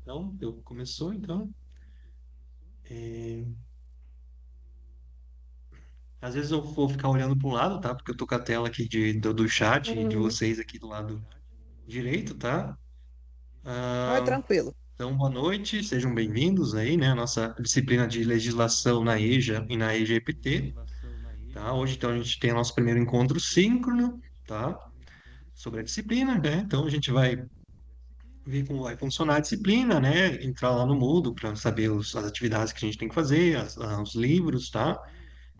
Então, começou, então. É, Às vezes eu vou ficar olhando para um lado, tá? Porque eu tô com a tela aqui do chat e de Hum. vocês aqui do lado direito, tá? Ai, Ah, tranquilo. então, boa noite, sejam bem-vindos aí, né? A nossa disciplina de legislação na EJA e na EGPT, tá? Hoje, então, a gente tem o nosso primeiro encontro síncrono, tá? Sobre a disciplina, né? Então, a gente vai ver como vai funcionar a disciplina, né? Entrar lá no Moodle para saber as atividades que a gente tem que fazer, os livros, tá?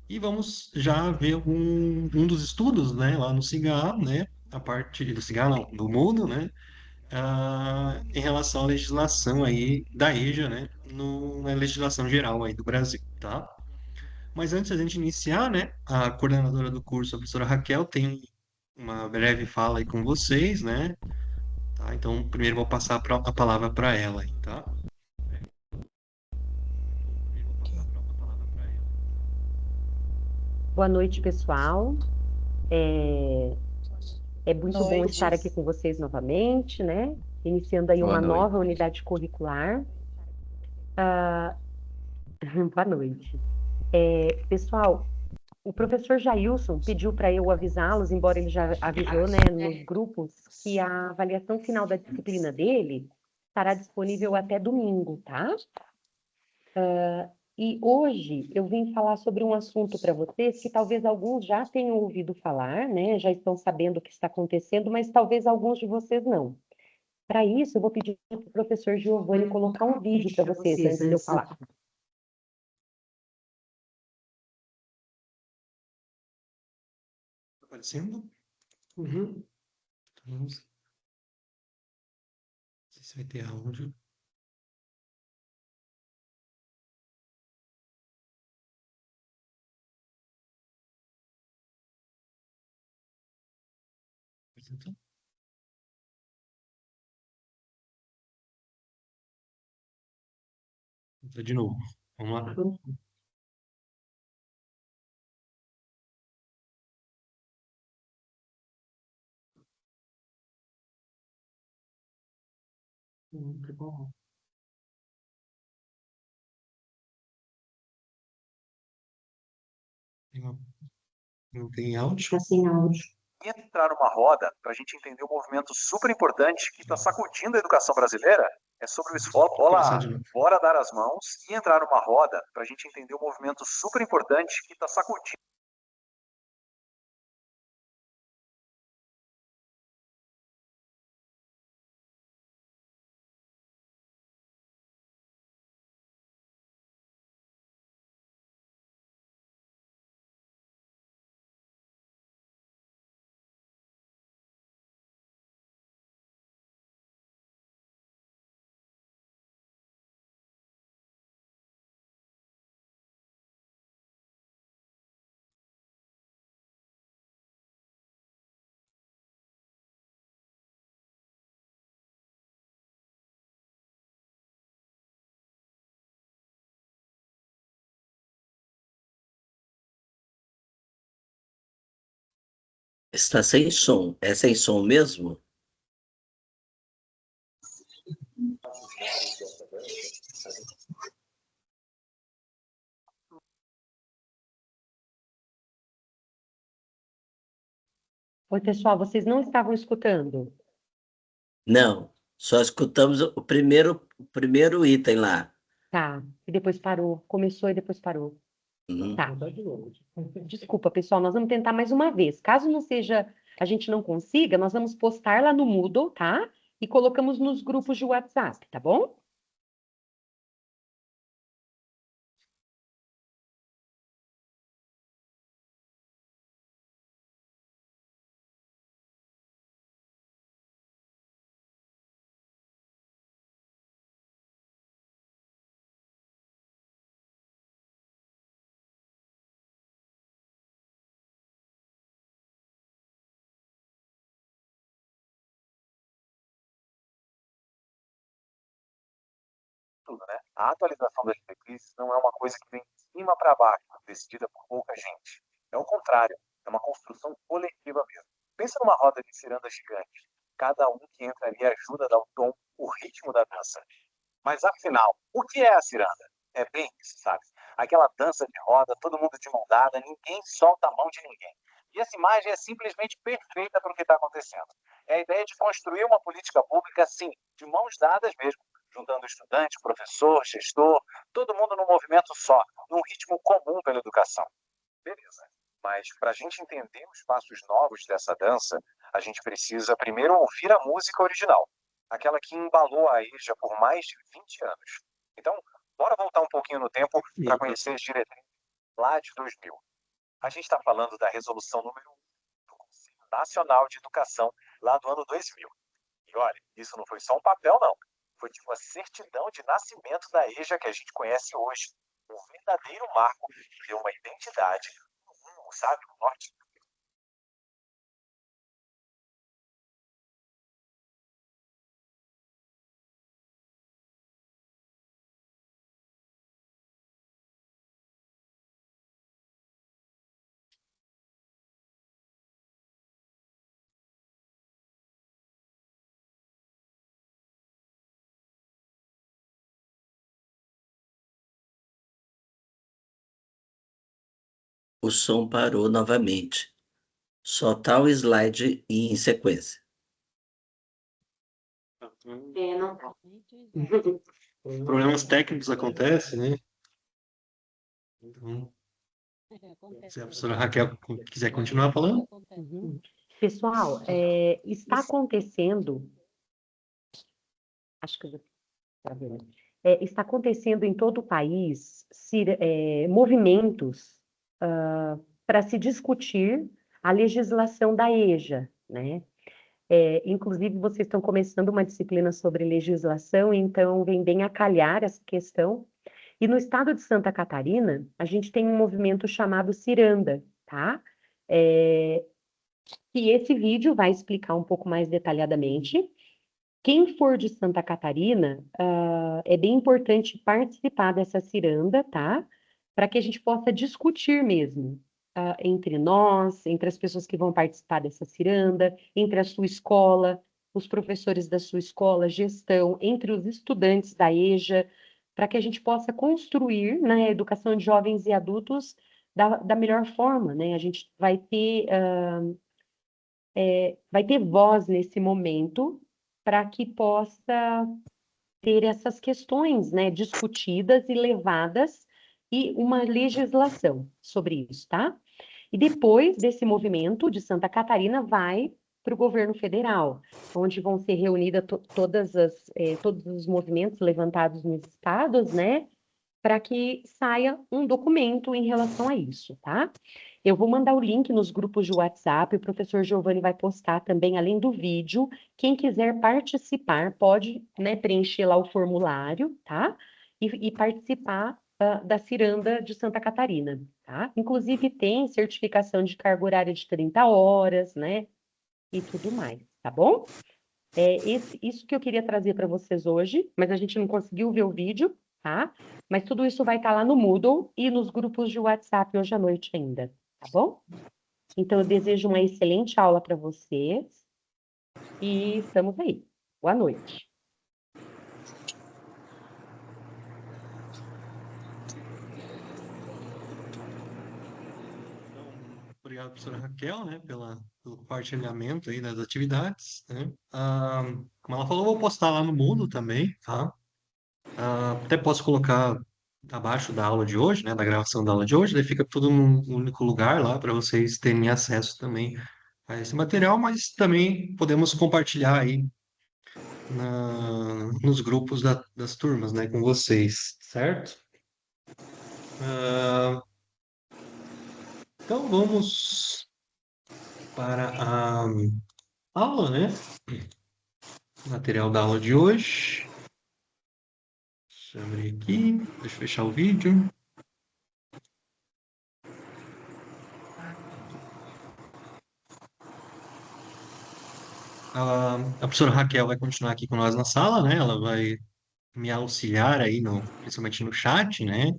E vamos já ver um dos estudos, né, lá no CIGA, né, a parte do CIGA, não, do Moodle, né, em relação à legislação aí da EJA, né, na legislação geral aí do Brasil, tá? Mas antes da gente iniciar, né, a coordenadora do curso, a professora Raquel, tem uma breve fala aí com vocês, né, tá? Então, primeiro vou passar a palavra para ela aí, tá? Boa noite, pessoal. É, é muito bom estar Noite. aqui com vocês novamente, né? Iniciando aí Boa uma noite. nova unidade curricular. Ah, boa noite. Pessoal, o professor Jailson pediu para eu avisá-los, embora ele já avisou, né, nos grupos, que a avaliação final da disciplina dele estará disponível até domingo, tá? E hoje eu vim falar sobre um assunto para vocês que talvez alguns já tenham ouvido falar, né? Já estão sabendo o que está acontecendo, mas talvez alguns de vocês não. Para isso, eu vou pedir para o professor Giovanni colocar um vídeo para vocês antes de eu falar. Tá aparecendo? Uhum. Então, não sei se vai ter áudio. Apresentou? Então, de novo. Vamos lá. Que bom. Tem uma- Não tem áudio? Está sem áudio. Entrar numa roda para a gente entender um movimento super importante que está sacudindo a educação brasileira é sobre o esforço. Começar Olá, de novo. bora dar as mãos e entrar numa roda para a gente entender um movimento super importante que está sacudindo. Está sem som. É sem som mesmo? Oi, pessoal, vocês não estavam escutando? Não. Só escutamos o primeiro item lá. Tá. E depois parou. Começou e depois parou. Uhum. Tá. Desculpa, pessoal, nós vamos tentar mais uma vez. Caso não seja, a gente não consiga, nós vamos postar lá no Moodle, tá? E colocamos nos grupos de WhatsApp, tá bom? Tudo, né? A atualização das diretrizes não é uma coisa que vem de cima para baixo, decidida por pouca gente. É o contrário, é uma construção coletiva mesmo. Pensa numa roda de ciranda gigante. Cada um que entra ali ajuda a dar o tom, o ritmo da dança. Mas afinal, o que é a ciranda? É bem isso, sabe? Aquela dança de roda, todo mundo de mão dada, ninguém solta a mão de ninguém. E essa imagem é simplesmente perfeita para o que está acontecendo. É a ideia de construir uma política pública, assim, de mãos dadas mesmo, juntando estudante, professor, gestor, todo mundo num movimento só, num ritmo comum pela educação. Beleza. Mas para a gente entender os passos novos dessa dança, a gente precisa primeiro ouvir a música original, aquela que embalou a EJA por mais de 20 anos. Então, bora voltar um pouquinho no tempo para conhecer as diretrizes lá de 2000. A gente está falando da resolução número 1 do Conselho Nacional de Educação, lá do ano 2000. E olha, isso não foi só um papel, não. Foi tipo a certidão de nascimento da EJA que a gente conhece hoje. Um verdadeiro marco que deu uma identidade, um rumo, sabe, um norte. O som parou novamente. Só tá o slide em sequência. Não tá. Problemas técnicos acontecem, né? Então, se a professora Raquel quiser continuar falando. Uhum. Pessoal, está acontecendo, acho que tá vendo. Está acontecendo em todo o país movimentos para se discutir a legislação da EJA, né? Inclusive, vocês estão começando uma disciplina sobre legislação, então vem bem a calhar essa questão. E no estado de Santa Catarina, a gente tem um movimento chamado Ciranda, tá? E esse vídeo vai explicar um pouco mais detalhadamente. Quem for de Santa Catarina, é bem importante participar dessa ciranda, tá? Para que a gente possa discutir mesmo entre nós, entre as pessoas que vão participar dessa ciranda, entre a sua escola, os professores da sua escola, gestão, entre os estudantes da EJA, para que a gente possa construir, né, a educação de jovens e adultos da melhor forma, né? A gente vai ter voz nesse momento para que possa ter essas questões, né, discutidas e levadas e uma legislação sobre isso, tá? E depois desse movimento de Santa Catarina vai para o governo federal, onde vão ser reunidas todos os movimentos levantados nos estados, né, para que saia um documento em relação a isso, tá? Eu vou mandar o link nos grupos de WhatsApp, o professor Giovanni vai postar também, além do vídeo. Quem quiser participar, pode, né, preencher lá o formulário, tá? E participar da Ciranda de Santa Catarina, tá? Inclusive tem certificação de carga horária de 30 horas, né? E tudo mais, tá bom? Isso que eu queria trazer para vocês hoje, mas a gente não conseguiu ver o vídeo, tá? Mas tudo isso vai estar lá no Moodle e nos grupos de WhatsApp hoje à noite ainda, tá bom? Então, eu desejo uma excelente aula para vocês e estamos aí. Boa noite. Obrigado, professora Raquel, né, pelo compartilhamento aí das atividades, né? Como ela falou, eu vou postar lá no Mundo também, tá? Até posso colocar abaixo da aula de hoje, né, da gravação da aula de hoje, daí fica tudo num único lugar lá para vocês terem acesso também a esse material, mas também podemos compartilhar aí nos grupos das turmas, né, com vocês, certo? Ah, então vamos para a aula, né? Material da aula de hoje. Deixa eu abrir aqui, deixa eu fechar o vídeo. A professora Raquel vai continuar aqui com nós na sala, né? Ela vai me auxiliar aí, principalmente no chat, né?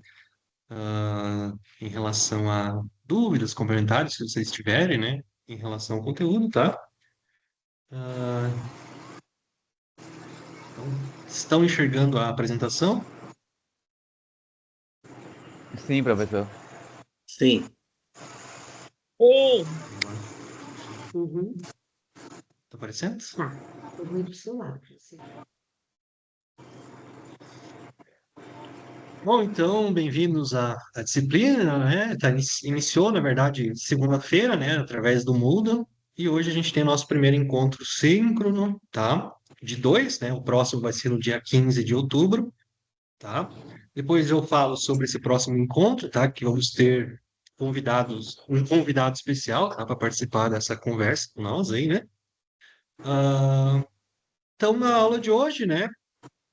Em relação a dúvidas, comentários, se vocês tiverem, né? Em relação ao conteúdo, tá? Então, Estão enxergando a apresentação? Sim, professor. Sim, Ei! Tá Uhum. aparecendo? Tá. Eu vou ir pro seu lado. Bom, então, bem-vindos à disciplina, né? Iniciou, na verdade, segunda-feira, né? Através do Moodle. E hoje a gente tem nosso primeiro encontro síncrono, tá? De dois, né? O próximo vai ser no dia 15 de outubro, tá? Depois eu falo sobre esse próximo encontro, tá? Que vamos ter um convidado especial, tá? Para participar dessa conversa com nós aí, né? Ah, então, na aula de hoje, né?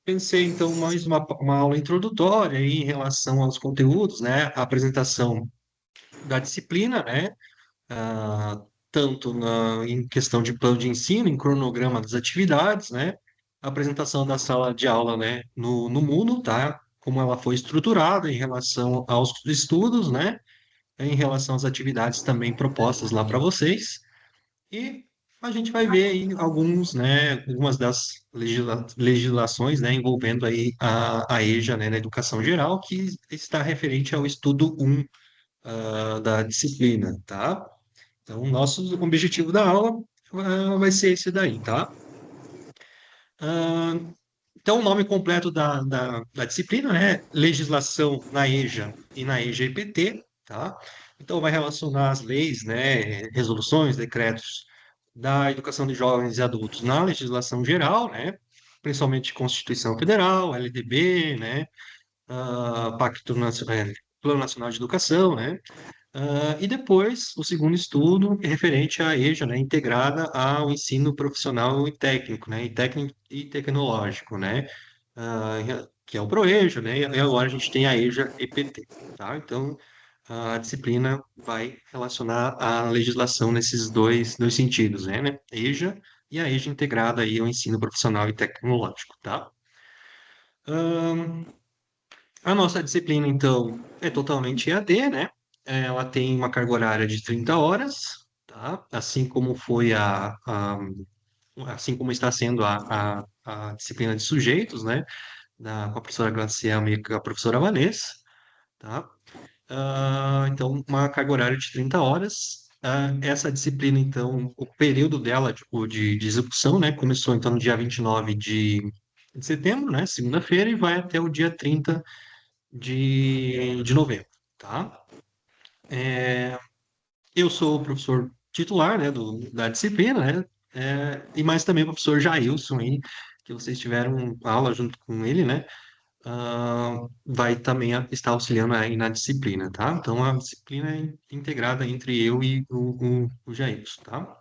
Pensei, então, mais uma aula introdutória aí em relação aos conteúdos, né? A apresentação da disciplina, né? Ah, tanto em questão de plano de ensino, em cronograma das atividades, né? A apresentação da sala de aula, né? No Moodle, tá? Como ela foi estruturada em relação aos estudos, né? Em relação às atividades também propostas lá para vocês. E a gente vai ver aí algumas das legislações, né, envolvendo aí a EJA, né, na educação geral, que está referente ao estudo 1, da disciplina, tá? Então, o nosso objetivo da aula, vai ser esse daí, tá? Ah, então, o nome completo da disciplina é Legislação na EJA e na EJPT, tá? Então, vai relacionar as leis, né, resoluções, decretos da educação de jovens e adultos na legislação geral, né? Principalmente Constituição Federal, LDB, né? Pacto Nacional, Plano Nacional de Educação, né? E depois, o segundo estudo é referente à EJA, né, integrada ao ensino profissional e técnico, né, e técnico e tecnológico, né, que é o ProEJA, né, e agora a gente tem a EJA EPT, tá? Então, a disciplina vai relacionar a legislação nesses dois sentidos, né, EJA e a EJA integrada aí ao ensino profissional e tecnológico, tá? A nossa disciplina, então, é totalmente EAD, né? Ela tem uma carga horária de 30 horas, tá? Assim como foi assim como está sendo a disciplina de sujeitos, né? Com a professora Graciela e com a professora Vanessa, tá? Então, uma carga horária de 30 horas. Essa disciplina, então, o período dela, tipo, de execução, né? Começou, então, no dia 29 de setembro, né? Segunda-feira, e vai até o dia 30 de novembro, tá? Eu sou o professor titular, né, da disciplina, né? E mais também o professor Jailson aí, que vocês tiveram aula junto com ele, né? Vai também estar auxiliando aí na disciplina, tá? Então a disciplina é integrada entre eu e o Jailson, tá?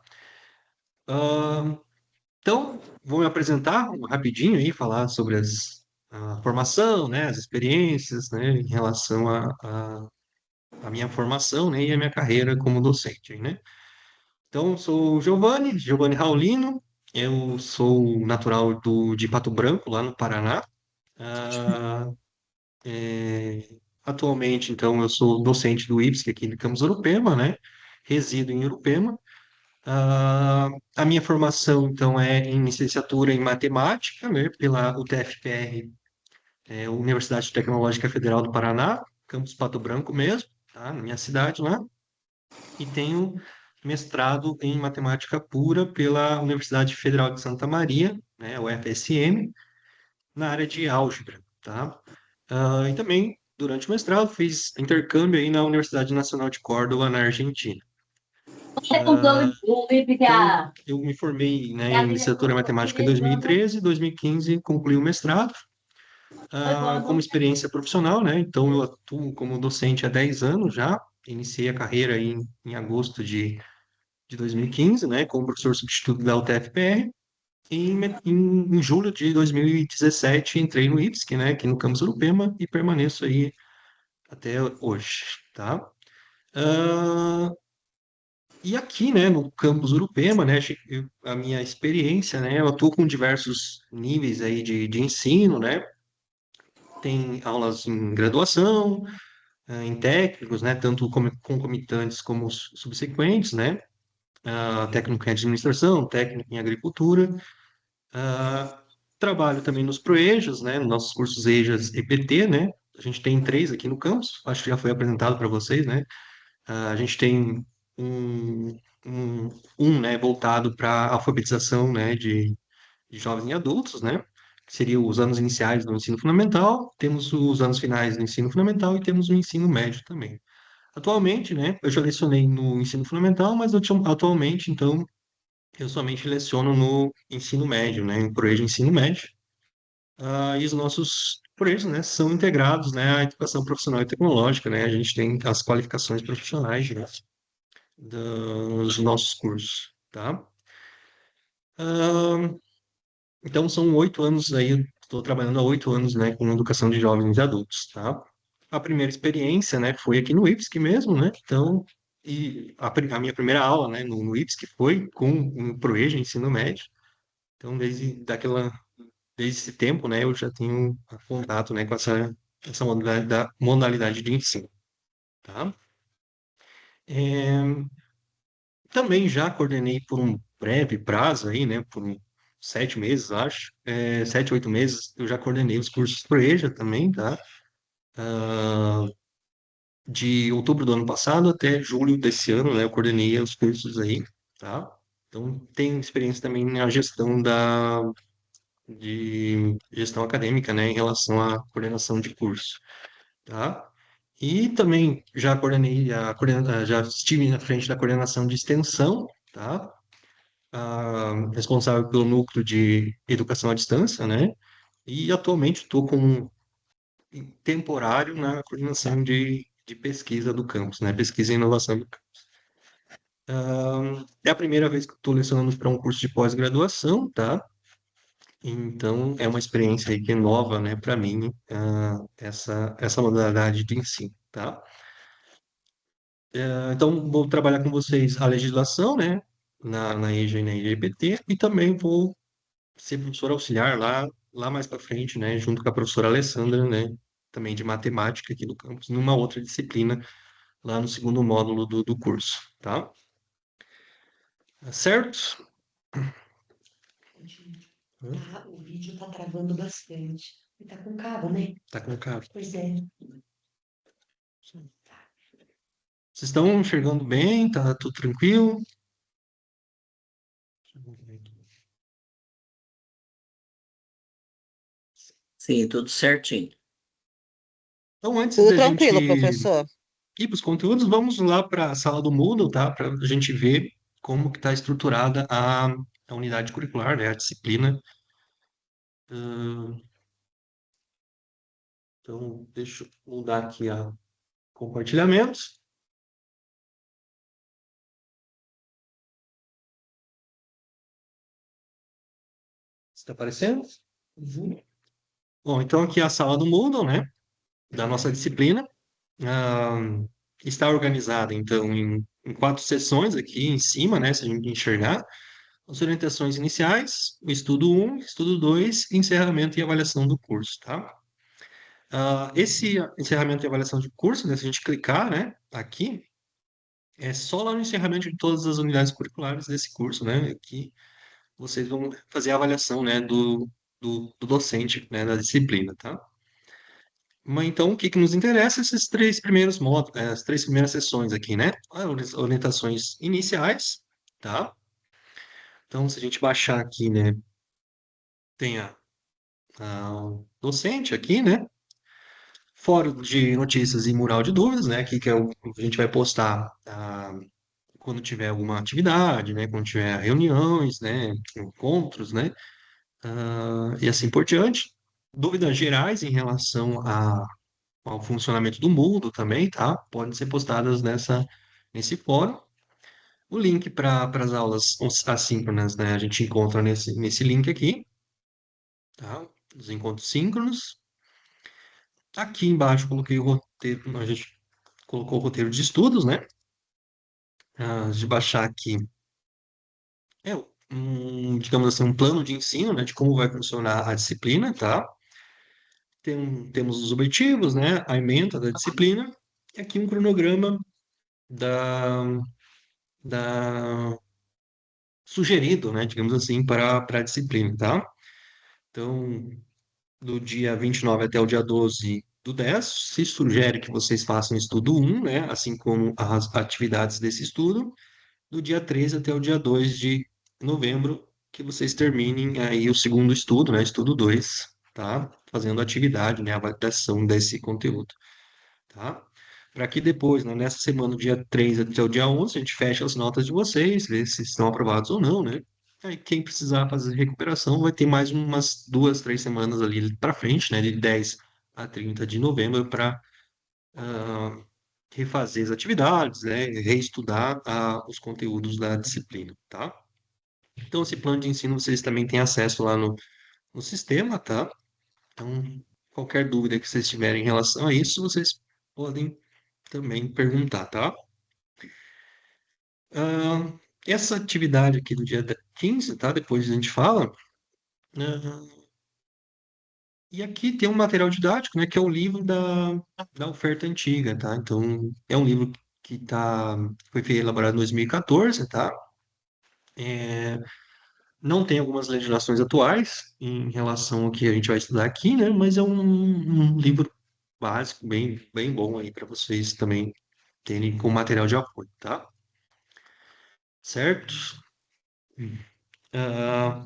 Então, vou me apresentar rapidinho aí, falar sobre a formação, né, as experiências, né, em relação a minha formação, né, e a minha carreira como docente, né? Então, sou o Giovanni Raulino, eu sou natural de Pato Branco, lá no Paraná. Ah, atualmente, então, eu sou docente do IPSC aqui de Campos Urupema, né? Resido em Urupema. A minha formação, então, é em licenciatura em matemática, né? Pela UTFPR, Universidade Tecnológica Federal do Paraná, campus Pato Branco mesmo, tá? Na minha cidade lá. E tenho mestrado em matemática pura pela Universidade Federal de Santa Maria, né, UFSM, na área de álgebra, tá? E também, durante o mestrado, fiz intercâmbio aí na Universidade Nacional de Córdoba, na Argentina. Então, eu me formei, né, em licenciatura em matemática em 2013, em 2015 concluí o mestrado. Como experiência profissional, né? Então, eu atuo como docente há 10 anos já. Iniciei a carreira em agosto de 2015, né, como professor substituto da UTFPR. E em julho de 2017 entrei no IPSC, né, aqui no campus Urupema, e permaneço aí até hoje, tá? Ah, e aqui, né, no campus Urupema, né, a minha experiência, né, eu atuo com diversos níveis aí de ensino, né? Tem aulas em graduação, em técnicos, né, tanto concomitantes como subsequentes, né? Técnico em administração, técnico em agricultura. trabalho também nos ProEjas, né? Nos nossos cursos EJAS e PT, né? A gente tem 3 aqui no campus, acho que já foi apresentado para vocês, né? A gente tem um, né, voltado para alfabetização, né, de jovens e adultos, né? Que seria os anos iniciais do ensino fundamental, temos os anos finais do ensino fundamental e temos o ensino médio também. Atualmente, né, eu já lecionei no ensino fundamental, mas atualmente, então, eu somente leciono no ensino médio, né, em Proeja Ensino Médio. E os nossos projetos, né, são integrados, né, à educação profissional e tecnológica, né? A gente tem as qualificações profissionais, né, dos nossos cursos, tá? Ah, então, são 8 anos aí, estou trabalhando há 8 anos, né, com educação de jovens e adultos, tá? A primeira experiência, né, foi aqui no IPSC mesmo, né? Então, a minha primeira aula, né, no IPSC foi com o ProEja, ensino médio. Então, desde esse tempo, né, eu já tenho contato, né, com essa modalidade de ensino, tá? É, também já coordenei por um breve prazo aí, né, por 7 meses, acho, 7, 8 meses, eu já coordenei os cursos Proeja também, tá? Ah, de outubro do ano passado até julho desse ano, né, eu coordenei os cursos aí, tá? Então, tenho experiência também na de gestão acadêmica, né, em relação à coordenação de curso, tá? E também já coordenei já estive na frente da coordenação de extensão, tá? Responsável pelo núcleo de educação à distância, né? E atualmente estou com temporário na coordenação de pesquisa do campus, né? Pesquisa e inovação do campus. É a primeira vez que estou lecionando para um curso de pós-graduação, tá? Então, é uma experiência aí que é nova, né, para mim, essa modalidade de ensino, tá? Então, vou trabalhar com vocês a legislação, né, na EJA e na EJPT, e também vou ser professor auxiliar lá mais para frente, né, junto com a professora Alessandra, né, também de matemática aqui do campus, numa outra disciplina, lá no segundo módulo do curso, tá? Tá certo? Tá, o vídeo tá travando bastante. E tá com cabo, né? Tá com cara. Pois é. Vocês estão enxergando bem? Tá tudo tranquilo? Sim, tudo certinho. Então, antes Tudo da gente tranquilo, professor. ir para os conteúdos, vamos lá para a sala do Moodle, tá? Para a gente ver como que está estruturada a unidade curricular, né? A disciplina. Ahn, então, deixa eu mudar aqui a compartilhamento. Está aparecendo? Uhum. Bom, então aqui é a sala do Moodle, né? Da nossa disciplina. Ahn, está organizada, então, em 4 sessões aqui em cima, né? Se a gente enxergar. As orientações iniciais, o estudo 1, estudo 2, encerramento e avaliação do curso, tá? Esse encerramento e avaliação de curso, né, se a gente clicar, né, aqui, é só lá no encerramento de todas as unidades curriculares desse curso, né, que vocês vão fazer a avaliação, né, do docente, né, da disciplina, tá? Mas então, o que que nos interessa? Esses 3 primeiros módulos, as 3 primeiras sessões aqui, né? As orientações iniciais, tá? Então, se a gente baixar aqui, né, tem o docente aqui, né? Fórum de notícias e mural de dúvidas, né? Aqui que é o que a gente vai postar quando tiver alguma atividade, né? Quando tiver reuniões, né? Encontros, né? E assim por diante. Dúvidas gerais em relação ao funcionamento do Moodle também, tá? Podem ser postadas nesse fórum. O link para as aulas assíncronas, né? A gente encontra nesse link aqui, tá? Os encontros síncronos. Aqui embaixo coloquei o roteiro, a gente colocou o roteiro de estudos, né? De baixar aqui digamos assim, um plano de ensino, né? De como vai funcionar a disciplina, tá? Temos os objetivos, né? A ementa da disciplina e aqui um cronograma da, sugerido, né? Digamos assim, para a disciplina, tá? Então, do dia 29 até o dia 12 do 10, se sugere que vocês façam o estudo 1, né? Assim como as atividades desse estudo. Do dia 13 até o dia 2 de novembro, que vocês terminem aí o segundo estudo, né? Estudo 2, tá? Fazendo atividade, né? A validação desse conteúdo, tá? Para que depois, né, nessa semana, do dia 3 até o dia 11, a gente feche as notas de vocês, ver se estão aprovados ou não, né? Aí quem precisar fazer recuperação vai ter mais umas 2, 3 semanas ali para frente, né? De 10 a 30 de novembro para refazer as atividades, né? Reestudar os conteúdos da disciplina, tá? Então, esse plano de ensino vocês também têm acesso lá no sistema, tá? Então, qualquer dúvida que vocês tiverem em relação a isso, vocês podem também perguntar, tá? Ah, essa atividade aqui do dia 15, tá? Depois a gente fala. Ah, e aqui tem um material didático, né? Que é o livro da oferta antiga, tá? Então, é um livro que foi elaborado em 2014, tá? É, não tem algumas legislações atuais em relação ao que a gente vai estudar aqui, né? Mas é um livro básico, bem bom aí para vocês também terem como material de apoio, tá? Certo?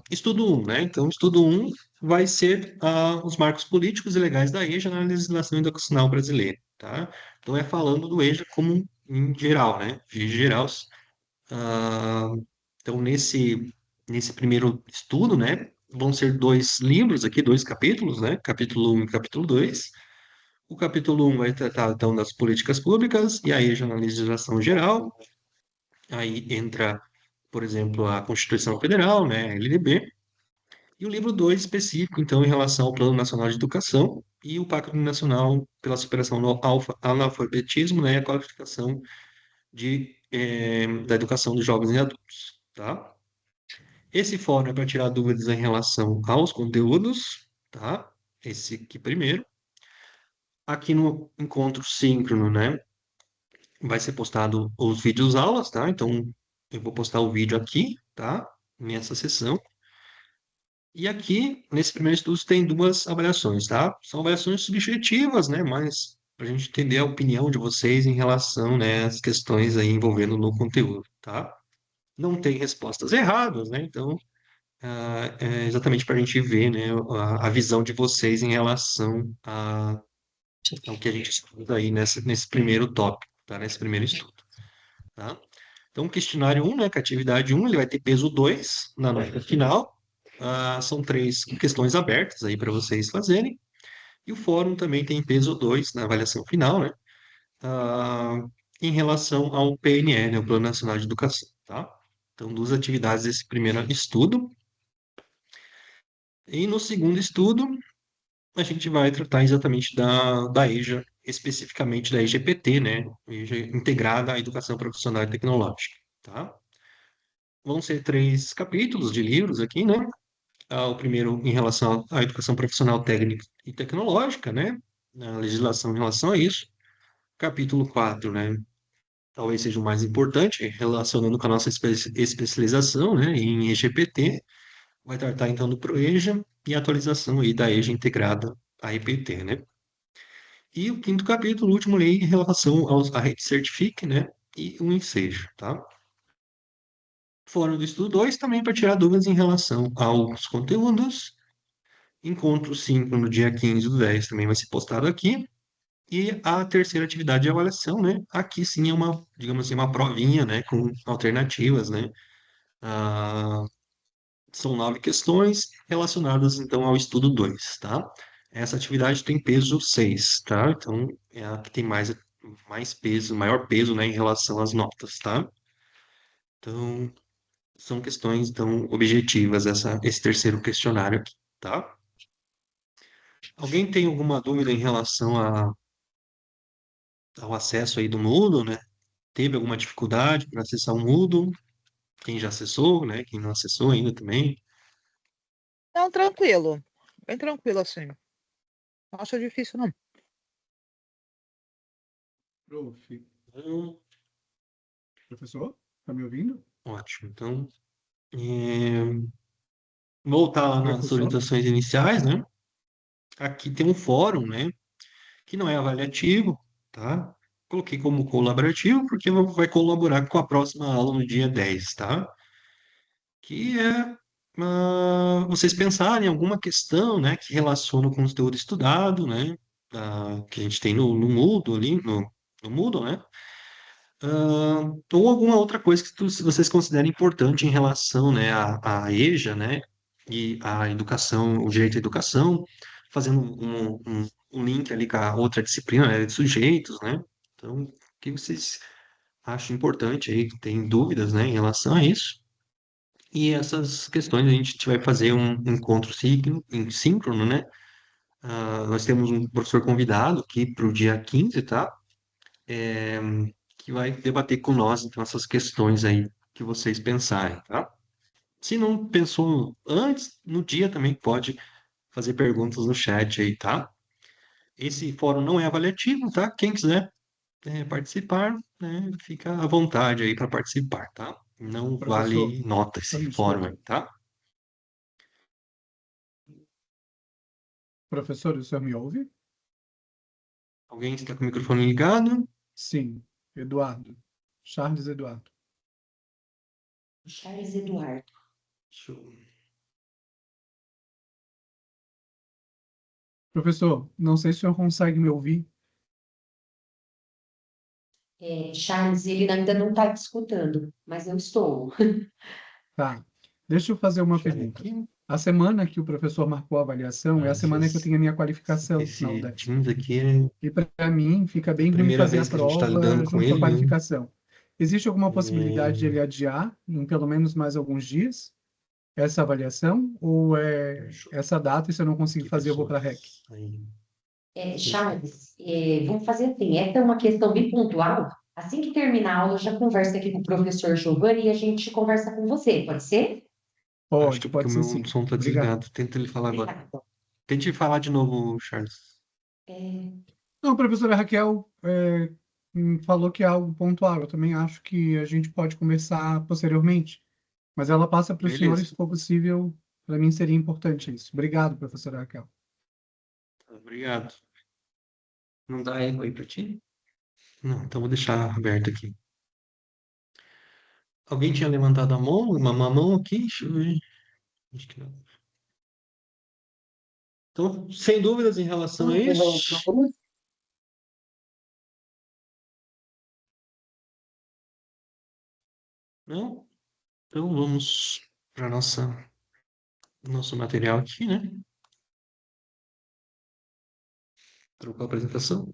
Estudo 1, né? Então, estudo 1 vai ser os marcos políticos e legais da EJA na legislação educacional brasileira, tá? Então, é falando do EJA como em geral, né? De geral. ah, então, nesse primeiro estudo, né? Vão ser dois livros aqui, dois capítulos, né? Capítulo 1 e capítulo 2. O capítulo 1 vai tratar, então, das políticas públicas e a EJA na legislação geral. Aí entra, por exemplo, a Constituição Federal, né? A LDB. E o livro 2 específico, então, em relação ao Plano Nacional de Educação e o Pacto Nacional pela Superação do Analfabetismo, né, e a qualificação da educação dos jovens e adultos, tá? Esse fórum é para tirar dúvidas em relação aos conteúdos, tá? Esse aqui primeiro. Aqui no encontro síncrono, né, vai ser postado os vídeos aulas, tá? Então, eu vou postar o vídeo aqui, tá? Nessa sessão. E aqui, nesse primeiro estudo, tem duas avaliações, tá? São avaliações subjetivas, né? Mas para a gente entender a opinião de vocês em relação, né, às questões aí envolvendo no conteúdo, tá? Não tem respostas erradas, né? Então, é exatamente para a gente ver, né, a visão de vocês em relação ao que a gente estuda aí nesse primeiro tópico, tá? Nesse primeiro estudo, tá? Então, o questionário 1, né, que é a atividade 1, ele vai ter peso 2 na nota final. São 3 questões abertas aí para vocês fazerem. E o fórum também tem peso 2 na avaliação final, né? Ah, em relação ao PNE, né, o Plano Nacional de Educação, tá? Então, duas atividades desse primeiro estudo. E no segundo estudo, a gente vai tratar exatamente da EJA, especificamente da EGPT, né? EJA integrada à Educação Profissional e Tecnológica, tá? Vão ser 3 capítulos de livros aqui, né? O primeiro em relação à educação profissional técnica e tecnológica, né? A legislação em relação a isso. Capítulo 4, né? Talvez seja o mais importante, relacionando com a nossa especialização, né? Em EGPT. Vai tratar, então, do ProEja e a atualização aí da EJA integrada à EPT, né? E o quinto capítulo, o último, lei em relação à rede Certifique, né? E o ensejo, tá? Fórum do Estudo 2 também para tirar dúvidas em relação aos conteúdos. Encontro 5 no dia 15 do 10 também vai ser postado aqui. E a terceira atividade de avaliação, né? Aqui sim é uma, digamos assim, uma provinha, né? Com alternativas, né? Ah, são 9 questões relacionadas, então, ao estudo 2, tá? Essa atividade tem peso 6, tá? Então, é a que tem mais peso, maior peso, né? Em relação às notas, tá? Então, são questões, então, objetivas, esse terceiro questionário aqui, tá? Alguém tem alguma dúvida em relação ao acesso aí do Moodle, né? Teve alguma dificuldade para acessar o Moodle? Quem já acessou, né? Quem não acessou ainda também. Não, tranquilo. Bem tranquilo assim. Não acho difícil, não. Prof, Então, professor, tá me ouvindo? ótimo. Então, é, voltar lá nas Professor? orientações iniciais, né? Aqui tem um fórum, né? Que não é avaliativo, tá? Coloquei como colaborativo porque vai colaborar com a próxima aula no dia 10, tá? Que é vocês pensarem em alguma questão, né, que relaciona com o conteúdo estudado, né, que a gente tem no Moodle ali, no Moodle, né, ou alguma outra coisa que vocês considerem importante em relação, né, à EJA, né, e à educação, o direito à educação, fazendo um link ali com a outra disciplina, né, de sujeitos, né, então, o que vocês acham importante aí, tem dúvidas, né, em relação a isso? E essas questões a gente vai fazer um encontro síncrono, né? Nós temos um professor convidado aqui para o dia 15, tá? É, que vai debater com nós, então, essas questões aí que vocês pensarem, tá? Se não pensou antes, no dia também pode fazer perguntas no chat aí, tá? Esse fórum não é avaliativo, tá? Quem quiser participar, né, fica à vontade aí para participar, tá? Não Professor, vale nota esse me fórum desculpe. aí, tá? Professor, o senhor me ouve? Alguém está com o microfone ligado? Sim, Eduardo. Charles Eduardo. Charles Eduardo. Deixa eu- Professor, não sei se o senhor consegue me ouvir. Charles, ele ainda não está escutando, mas eu estou. Tá. Deixa eu fazer uma Deixa eu ver pergunta. aqui. A semana que o professor marcou a avaliação é a semana que eu tenho a minha qualificação na Esse UDESC. Teams aqui é E para mim fica a bem ruim primeira fazer a vez que a gente está lidando prova com junto com a ele, né? qualificação. Existe alguma possibilidade de É, ele adiar em pelo menos mais alguns dias essa avaliação? Ou é deixa eu essa data e se eu não conseguir ver fazer, eu vou para a REC? pessoas. Aí. Charles, vamos fazer assim, essa é uma questão bem pontual. Assim que terminar a aula, eu já converso aqui com o professor Giovanni e a gente conversa com você, pode ser? Acho que é porque o Pode ser meu sim. som está Obrigado. desligado. Tenta ele falar agora. Obrigada. Tente falar de novo, Charles. É, Não, a professora Raquel falou que é algo pontual. Eu também acho que a gente pode conversar posteriormente. Mas ela passa para os senhores, Beleza. se for possível. Para mim seria importante isso. Obrigado, professora Raquel. Obrigado. Não dá eco aí para ti? Não, então vou deixar aberto aqui. Alguém tinha levantado a mão? Uma mão aqui? Deixa eu ver. Acho que não. Então, sem dúvidas em relação a isso. Não? Então vamos para nosso material aqui, né? Trocou a apresentação.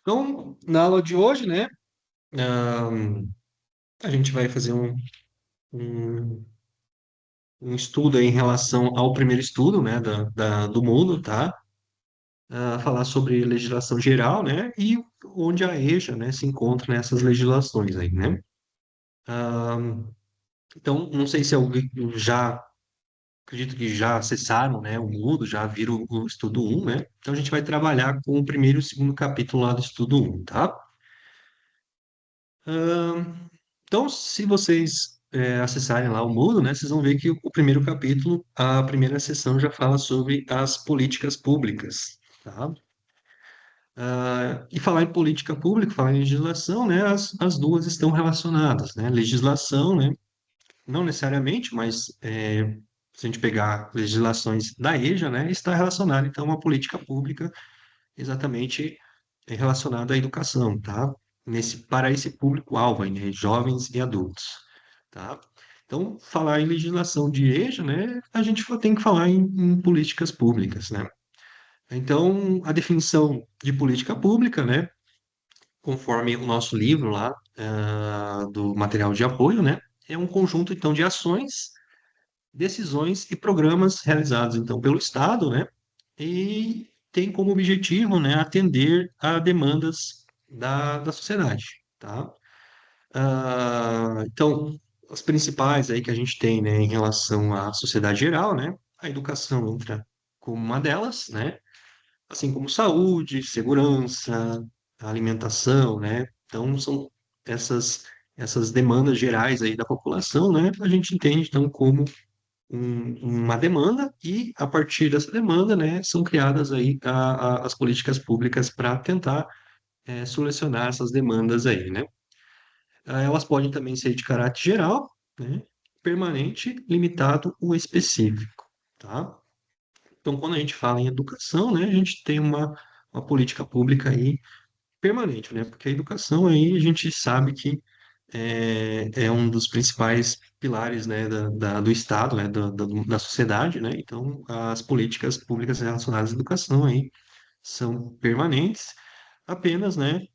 Então, na aula de hoje, né? A gente vai fazer um, um estudo aí em relação ao primeiro estudo, né? Do mundo, tá? Falar sobre legislação geral, né? E onde a EJA, né, se encontra nessas legislações aí, né? Ah, então, não sei se alguém já acredito que já acessaram, né, o Moodle, já viram o estudo um, né? Então a gente vai trabalhar com o primeiro e o segundo capítulo lá do estudo um, tá? Então, se vocês acessarem lá o Moodle, né, vocês vão ver que o primeiro capítulo, a primeira sessão já fala sobre as políticas públicas, tá? E falar em política pública, falar em legislação, né, as duas estão relacionadas, né? Legislação, né, não necessariamente, mas se a gente pegar legislações da EJA, né, está relacionada então a uma política pública exatamente relacionada à educação, tá? Para esse público-alvo, aí, né, jovens e adultos, tá? Então, falar em legislação de EJA, né, a gente tem que falar em políticas públicas, né? Então, a definição de política pública, né, conforme o nosso livro lá, do material de apoio, né, é um conjunto, então, de ações, decisões e programas realizados, então, pelo Estado, né, e tem como objetivo, né, atender a demandas da sociedade, tá? Então, as principais aí que a gente tem, né, em relação à sociedade geral, né, a educação entra como uma delas, né, assim como saúde, segurança, alimentação, né, então são essas essas demandas gerais aí da população, né, a gente entende então como uma demanda e a partir dessa demanda, né, são criadas aí as políticas públicas para tentar solucionar essas demandas aí, né? Elas podem também ser de caráter geral, né, permanente, limitado ou específico, tá? Então, quando a gente fala em educação, né, a gente tem uma política pública aí permanente, né? Porque a educação aí a gente sabe que é um dos principais pilares, né, do Estado, né, da sociedade, né? Então, as políticas públicas relacionadas à educação aí são permanentes, apenas, né,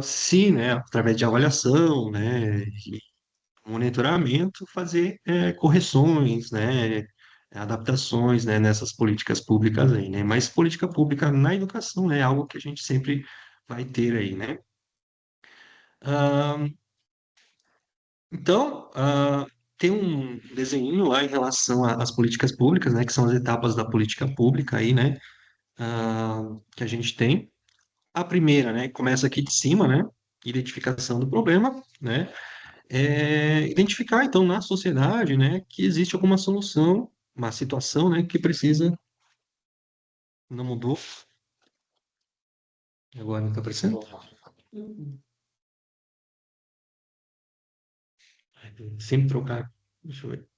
se, né, através de avaliação, né, e monitoramento, fazer correções, né, adaptações, né, nessas políticas públicas aí, né? Mas política pública na educação é algo que a gente sempre vai ter aí, né? Ah, então, tem um desenho lá em relação às políticas públicas, né, que são as etapas da política pública aí, né, que a gente tem. A primeira, né, começa aqui de cima, né, identificação do problema, né, identificar, então, na sociedade, né, que existe alguma solução, uma situação, né, que precisa, não mudou, agora não está aparecendo? Sempre trocar, deixa eu ver.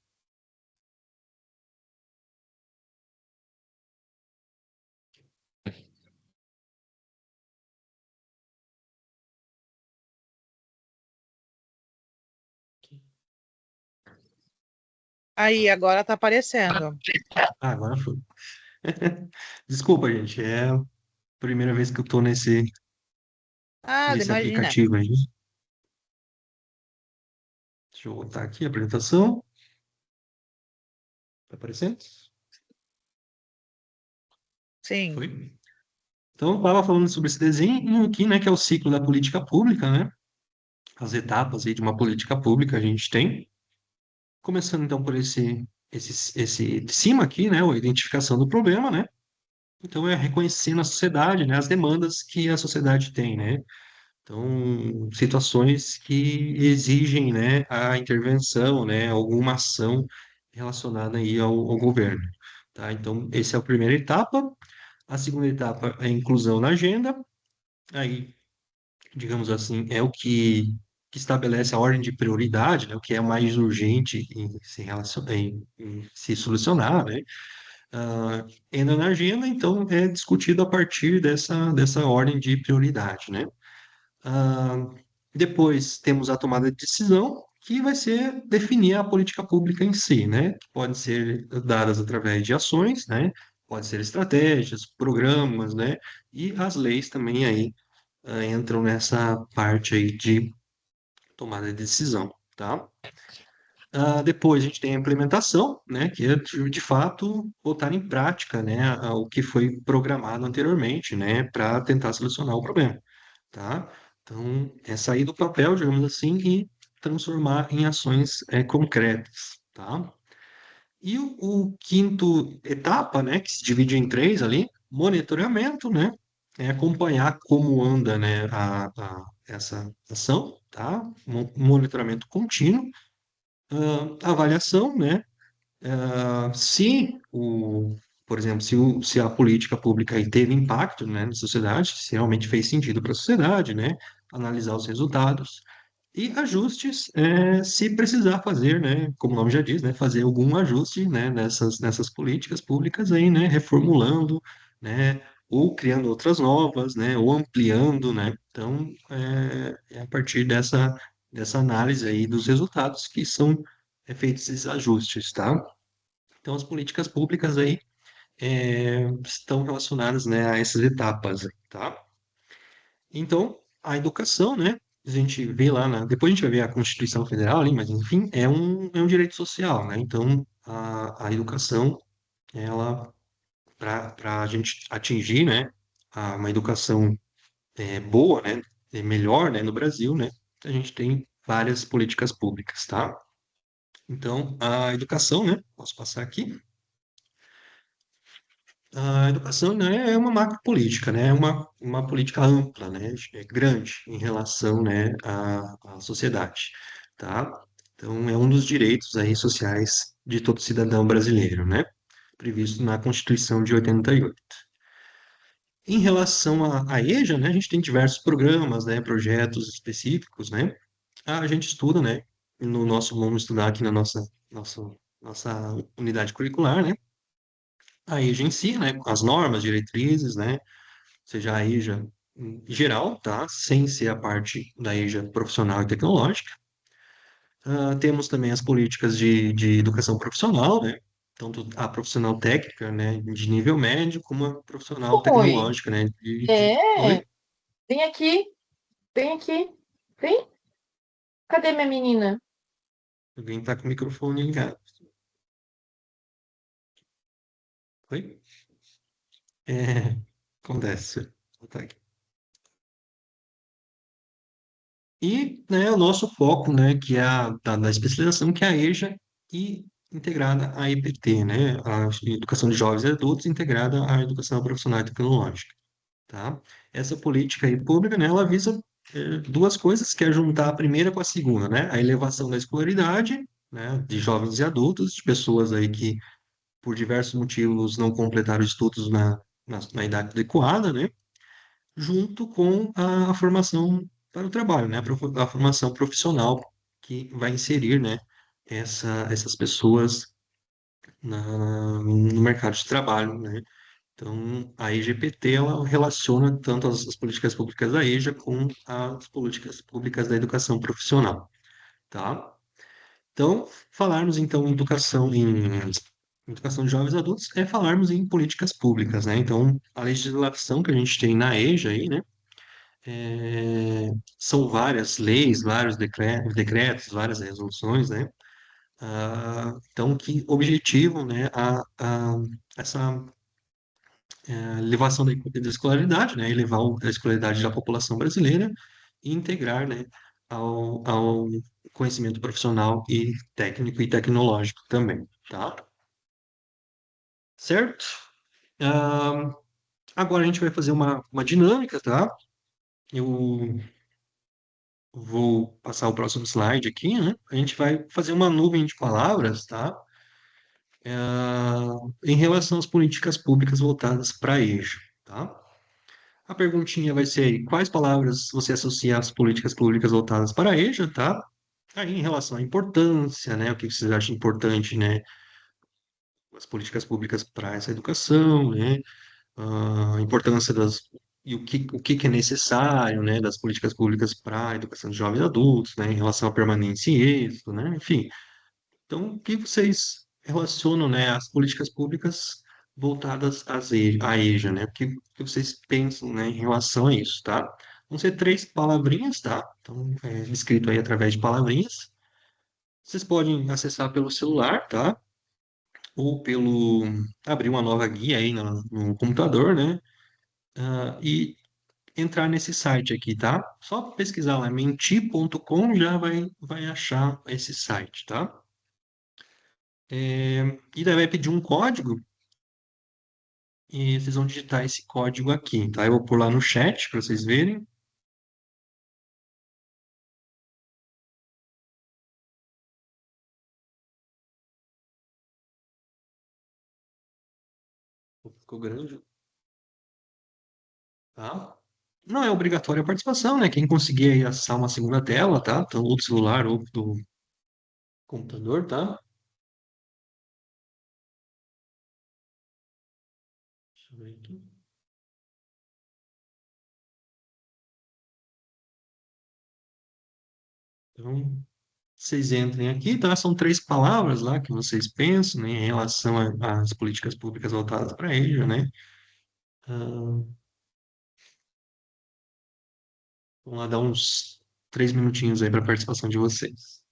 Aí, agora tá aparecendo. Agora foi. Desculpa, gente, é a primeira vez que eu estou Ah, nesse imagina. aplicativo aí. Deixa eu botar aqui a apresentação. Tá aparecendo? Sim. Foi. Então, eu estava falando sobre esse desenho aqui, né, que é o ciclo da política pública, né? As etapas aí de uma política pública a gente tem. Começando então por esse de cima aqui, né, a identificação do problema, né? Então, é reconhecer na sociedade, né, as demandas que a sociedade tem, né? Então, situações que exigem, né, a intervenção, né, alguma ação relacionada aí ao governo, tá? Então, essa é a primeira etapa. A segunda etapa é a inclusão na agenda. Aí, digamos assim, é o que estabelece a ordem de prioridade, né, o que é mais urgente em se solucionar, né? Ainda na agenda, então, é discutido a partir dessa ordem de prioridade, né? Ah, Depois temos a tomada de decisão, que vai ser definir a política pública em si, né? Que pode ser dadas através de ações, né? Pode ser estratégias, programas, né? E as leis também aí entram nessa parte aí de tomada de decisão, tá? Depois a gente tem a implementação, né? Que é de fato botar em prática, né? O que foi programado anteriormente, né? Para tentar solucionar o problema, tá? Então, é sair do papel, digamos assim, e transformar em ações concretas, tá? E o quinto etapa, né, que se divide em três ali, monitoramento, né, é acompanhar como anda, né, essa ação, tá? Monitoramento contínuo, avaliação, né, se por exemplo, se a política pública aí teve impacto, né, na sociedade, se realmente fez sentido para a sociedade, né, analisar os resultados e ajustes, se precisar fazer, né, como o nome já diz, né, fazer algum ajuste, né, nessas políticas públicas aí, né, reformulando, né, ou criando outras novas, né, ou ampliando, né. Então, é a partir dessa análise aí dos resultados que são feitos esses ajustes, tá? Então, as políticas públicas aí estão relacionadas, né, a essas etapas, tá? Então, a educação, né, a gente vê lá, depois a gente vai ver a Constituição Federal ali, mas enfim, é um direito social, né? Então, a educação, ela, para a gente atingir, né, uma educação boa, né, melhor, né, no Brasil, né, a gente tem várias políticas públicas, tá? Então, a educação, né, posso passar aqui. A educação, né, é uma macro política, né, é uma política ampla, né, é grande em relação, né, à sociedade, tá? Então, é um dos direitos aí sociais de todo cidadão brasileiro, né, previsto na Constituição de 88. Em relação à EJA, né, a gente tem diversos programas, né, projetos específicos, né, a gente estuda, né, no nosso, vamos estudar aqui na nossa, nossa unidade curricular, né, a EJA em si, né, as normas, diretrizes, né, seja a EJA em geral, tá, sem ser a parte da EJA profissional e tecnológica. Temos também as políticas de educação profissional, né, tanto a profissional técnica, né, de nível médio, como a profissional Oi. tecnológica, né, É, Oi? vem aqui, vem aqui, vem. Cadê minha menina? Alguém tá com o microfone ligado. Oi? Acontece. Tá aqui. E, né, o nosso foco, né, que é da especialização, que é a EJA e integrada à EPT, né, a Educação de Jovens e Adultos integrada à Educação Profissional e Tecnológica, tá? Essa política aí pública, né, ela visa duas coisas, que é juntar a primeira com a segunda, né, a elevação da escolaridade, né, de jovens e adultos, de pessoas aí que, por diversos motivos, não completaram estudos na idade adequada, né, junto com a formação para o trabalho, né? A formação profissional que vai inserir, né, essas pessoas no mercado de trabalho, né? Então, a EGPT, ela relaciona tanto as políticas públicas da EJA com as políticas públicas da educação profissional, tá? Então, falarmos então em educação de jovens e adultos é falarmos em políticas públicas, né? Então, a legislação que a gente tem na EJA aí, né? São várias leis, vários decretos, várias resoluções, né? Então, que objetivam, né, essa elevação da escolaridade, né? Elevar a escolaridade da população brasileira e integrar, né, ao conhecimento profissional e técnico e tecnológico também, tá? Certo? Ah, Agora a gente vai fazer uma dinâmica, tá? Eu vou passar o próximo slide aqui, né? A gente vai fazer uma nuvem de palavras, tá? Em relação às políticas públicas voltadas para eixo, tá? A perguntinha vai ser aí, quais palavras você associa às políticas públicas voltadas para eixo, tá? Aí, em relação à importância, né? O que vocês acham importante, né? As políticas públicas para essa educação, né? A importância das e o que é necessário, né, das políticas públicas para a educação de jovens e adultos, né, em relação à permanência e êxito, né, enfim. Então, o que vocês relacionam, né, as políticas públicas voltadas à EJA, né? O que vocês pensam, né, em relação a isso, tá? Vão ser três palavrinhas, tá? Então, escrito aí através de palavrinhas. Vocês podem acessar pelo celular, tá? Ou pelo abrir uma nova guia aí no computador, né? E entrar nesse site aqui, tá? Só pesquisar lá, menti.com já vai achar esse site, tá? E daí vai pedir um código e vocês vão digitar esse código aqui, tá? Eu vou pôr lá no chat para vocês verem. Ficou grande, tá? Não é obrigatória a participação, né? Quem conseguir aí acessar uma segunda tela, tá? Então, ou do celular ou do computador, tá? Deixa eu ver aqui. Então, vocês entrem aqui, tá? São três palavras lá que vocês pensam, né, em relação às políticas públicas voltadas para ele, né? Ah, Vamos lá dar uns 3 minutinhos aí para a participação de vocês.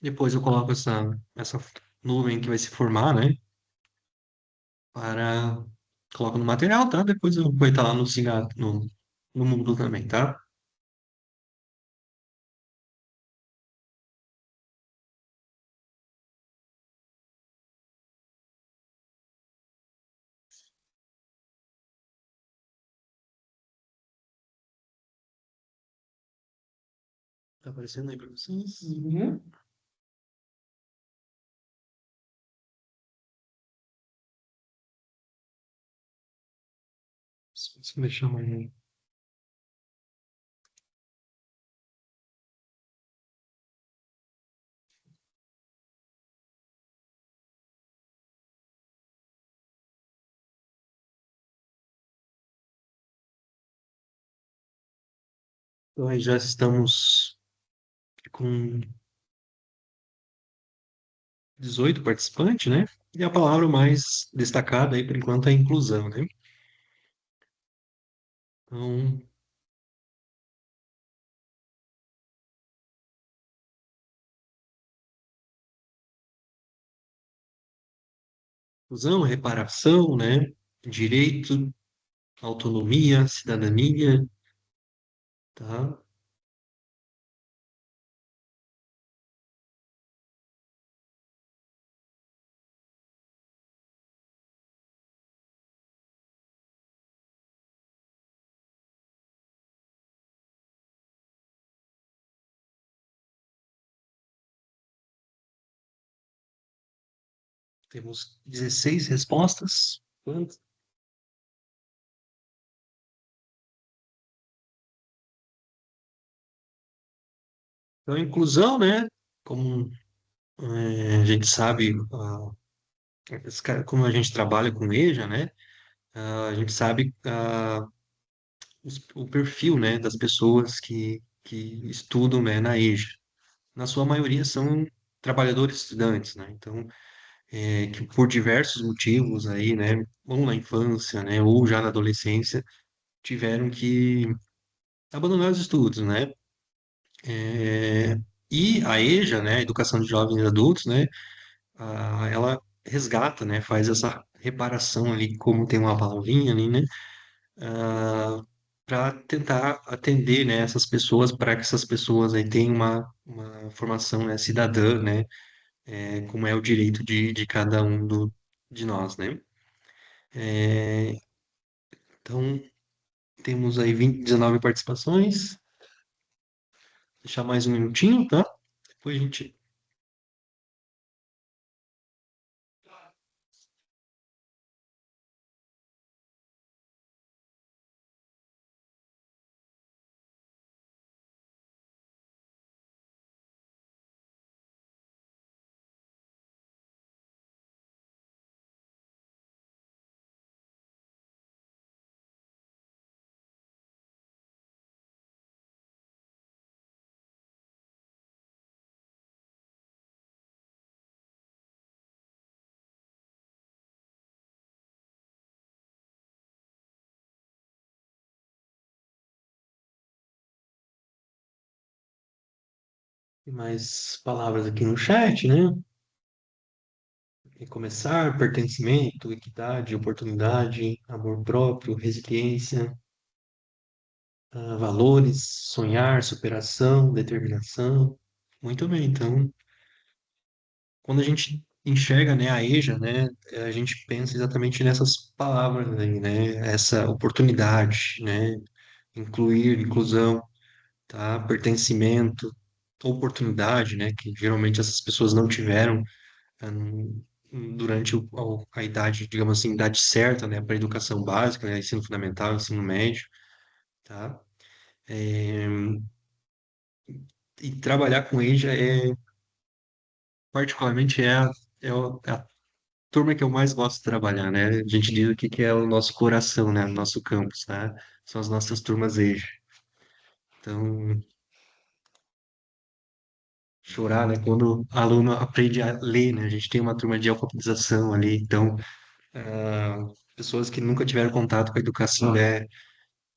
Depois eu coloco essa nuvem que vai se formar, né? Para coloco no material, tá? Depois eu vou estar lá no Moodle também, tá? Tá aparecendo aí para vocês? Deixa eu deixar mais. Então, aí já estamos com 18 participantes, né? E a palavra mais destacada aí, por enquanto, é inclusão, né? Então, inclusão, reparação, né? Direito, autonomia, cidadania, tá? Temos 16 respostas. Quantas? Então, inclusão, né? Como a gente sabe, como a gente trabalha com EJA, né? A gente sabe o perfil, né, das pessoas que estudam, né, na EJA. Na sua maioria são trabalhadores estudantes, né? Então, que por diversos motivos aí, né, ou na infância, né, ou já na adolescência, tiveram que abandonar os estudos, né? É, e a EJA, né, Educação de Jovens e Adultos, né, ela resgata, né, faz essa reparação ali, como tem uma palavrinha ali, né, para tentar atender, né, essas pessoas, para que essas pessoas aí tenham uma formação, né, cidadã, né, como é o direito de cada um de nós, né. É, então, temos aí 19 participações, deixar mais um minutinho, tá? Depois a gente... Tem mais palavras aqui no chat, né? Recomeçar, pertencimento, equidade, oportunidade, amor próprio, resiliência, valores, sonhar, superação, determinação. Muito bem, então, quando a gente enxerga, né, a EJA, né, a gente pensa exatamente nessas palavras aí, né, essa oportunidade, né, incluir, inclusão, tá, pertencimento, oportunidade, né, que geralmente essas pessoas não tiveram durante a idade, digamos assim, idade certa, né, para educação básica, né, ensino fundamental, ensino médio, tá? É, e trabalhar com EJA particularmente, é a turma que eu mais gosto de trabalhar, né? A gente diz aqui que é o nosso coração, né, o nosso campus, tá? São as nossas turmas EJA. Então, chorar, né, quando o aluno aprende a ler, né? A gente tem uma turma de alfabetização ali, então, pessoas que nunca tiveram contato com a educação, né,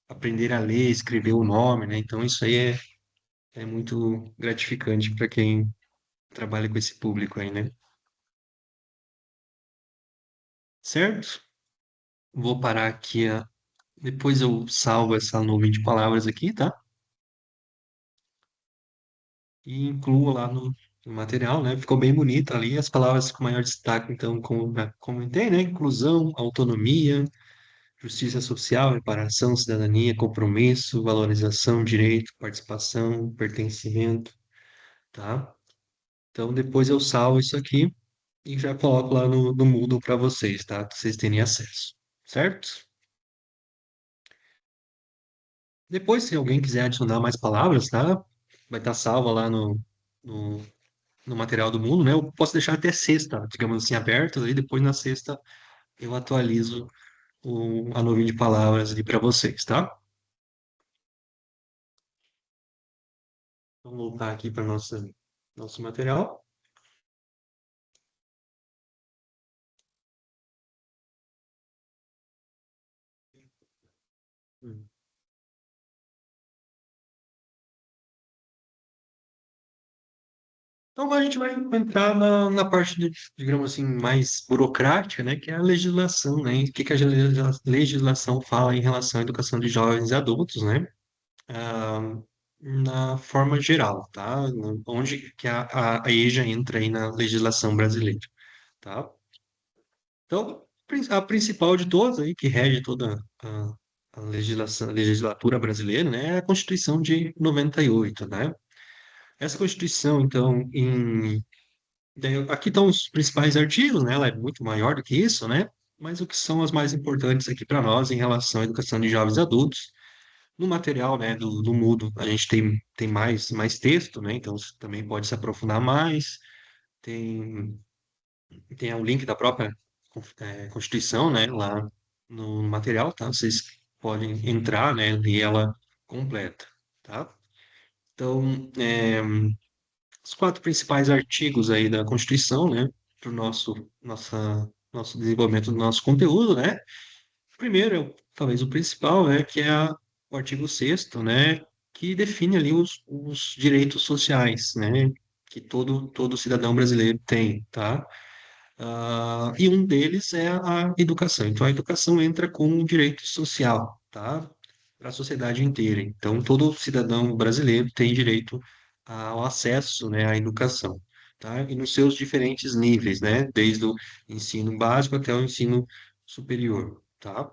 aprender a ler, escrever o nome, né? Então isso aí é muito gratificante para quem trabalha com esse público aí, né? Certo? Vou parar aqui, depois eu salvo essa nuvem de palavras aqui, tá? E incluo lá no material, né? Ficou bem bonito ali, as palavras com maior destaque, então, como já comentei, né? Inclusão, autonomia, justiça social, reparação, cidadania, compromisso, valorização, direito, participação, pertencimento, tá? Então, depois eu salvo isso aqui e já coloco lá no Moodle para vocês, tá? Pra vocês terem acesso, certo? Depois, se alguém quiser adicionar mais palavras, tá? Vai estar salva lá no, no material do Moodle, né? Eu posso deixar até sexta, digamos assim, aberto, aí depois na sexta eu atualizo a nuvem de palavras ali para vocês, tá? Vamos voltar aqui para nosso material. Hum. Então a gente vai entrar na parte, digamos assim, mais burocrática, né? Que é a legislação, né? E o que que a legislação fala em relação à educação de jovens e adultos, né? ah, na forma geral, tá? Onde que a EJA entra aí na legislação brasileira, tá? Então, a principal de todas aí, que rege toda a legislação, a legislatura brasileira, né, é a Constituição de 98, né? Essa Constituição, então, aqui estão os principais artigos, né? Ela é muito maior do que isso, né? Mas o que são as mais importantes aqui para nós em relação à educação de jovens e adultos? No material, né, do Moodle, a gente tem mais texto, né? Então você também pode se aprofundar mais. Tem, tem o link da própria Constituição, né, lá no material, tá? Vocês podem entrar, né, e ela completa, tá? Então, os quatro principais artigos aí da Constituição, né, para o nosso desenvolvimento do nosso conteúdo, né? Primeiro, talvez o principal, né, que é o artigo 6º, né, que define ali os direitos sociais, né, que todo cidadão brasileiro tem, tá? E um deles é a educação. Então, a educação entra como um direito social, tá? Para a sociedade inteira. Então, todo cidadão brasileiro tem direito ao acesso, né, à educação, tá? E nos seus diferentes níveis, né? Desde o ensino básico até o ensino superior, tá?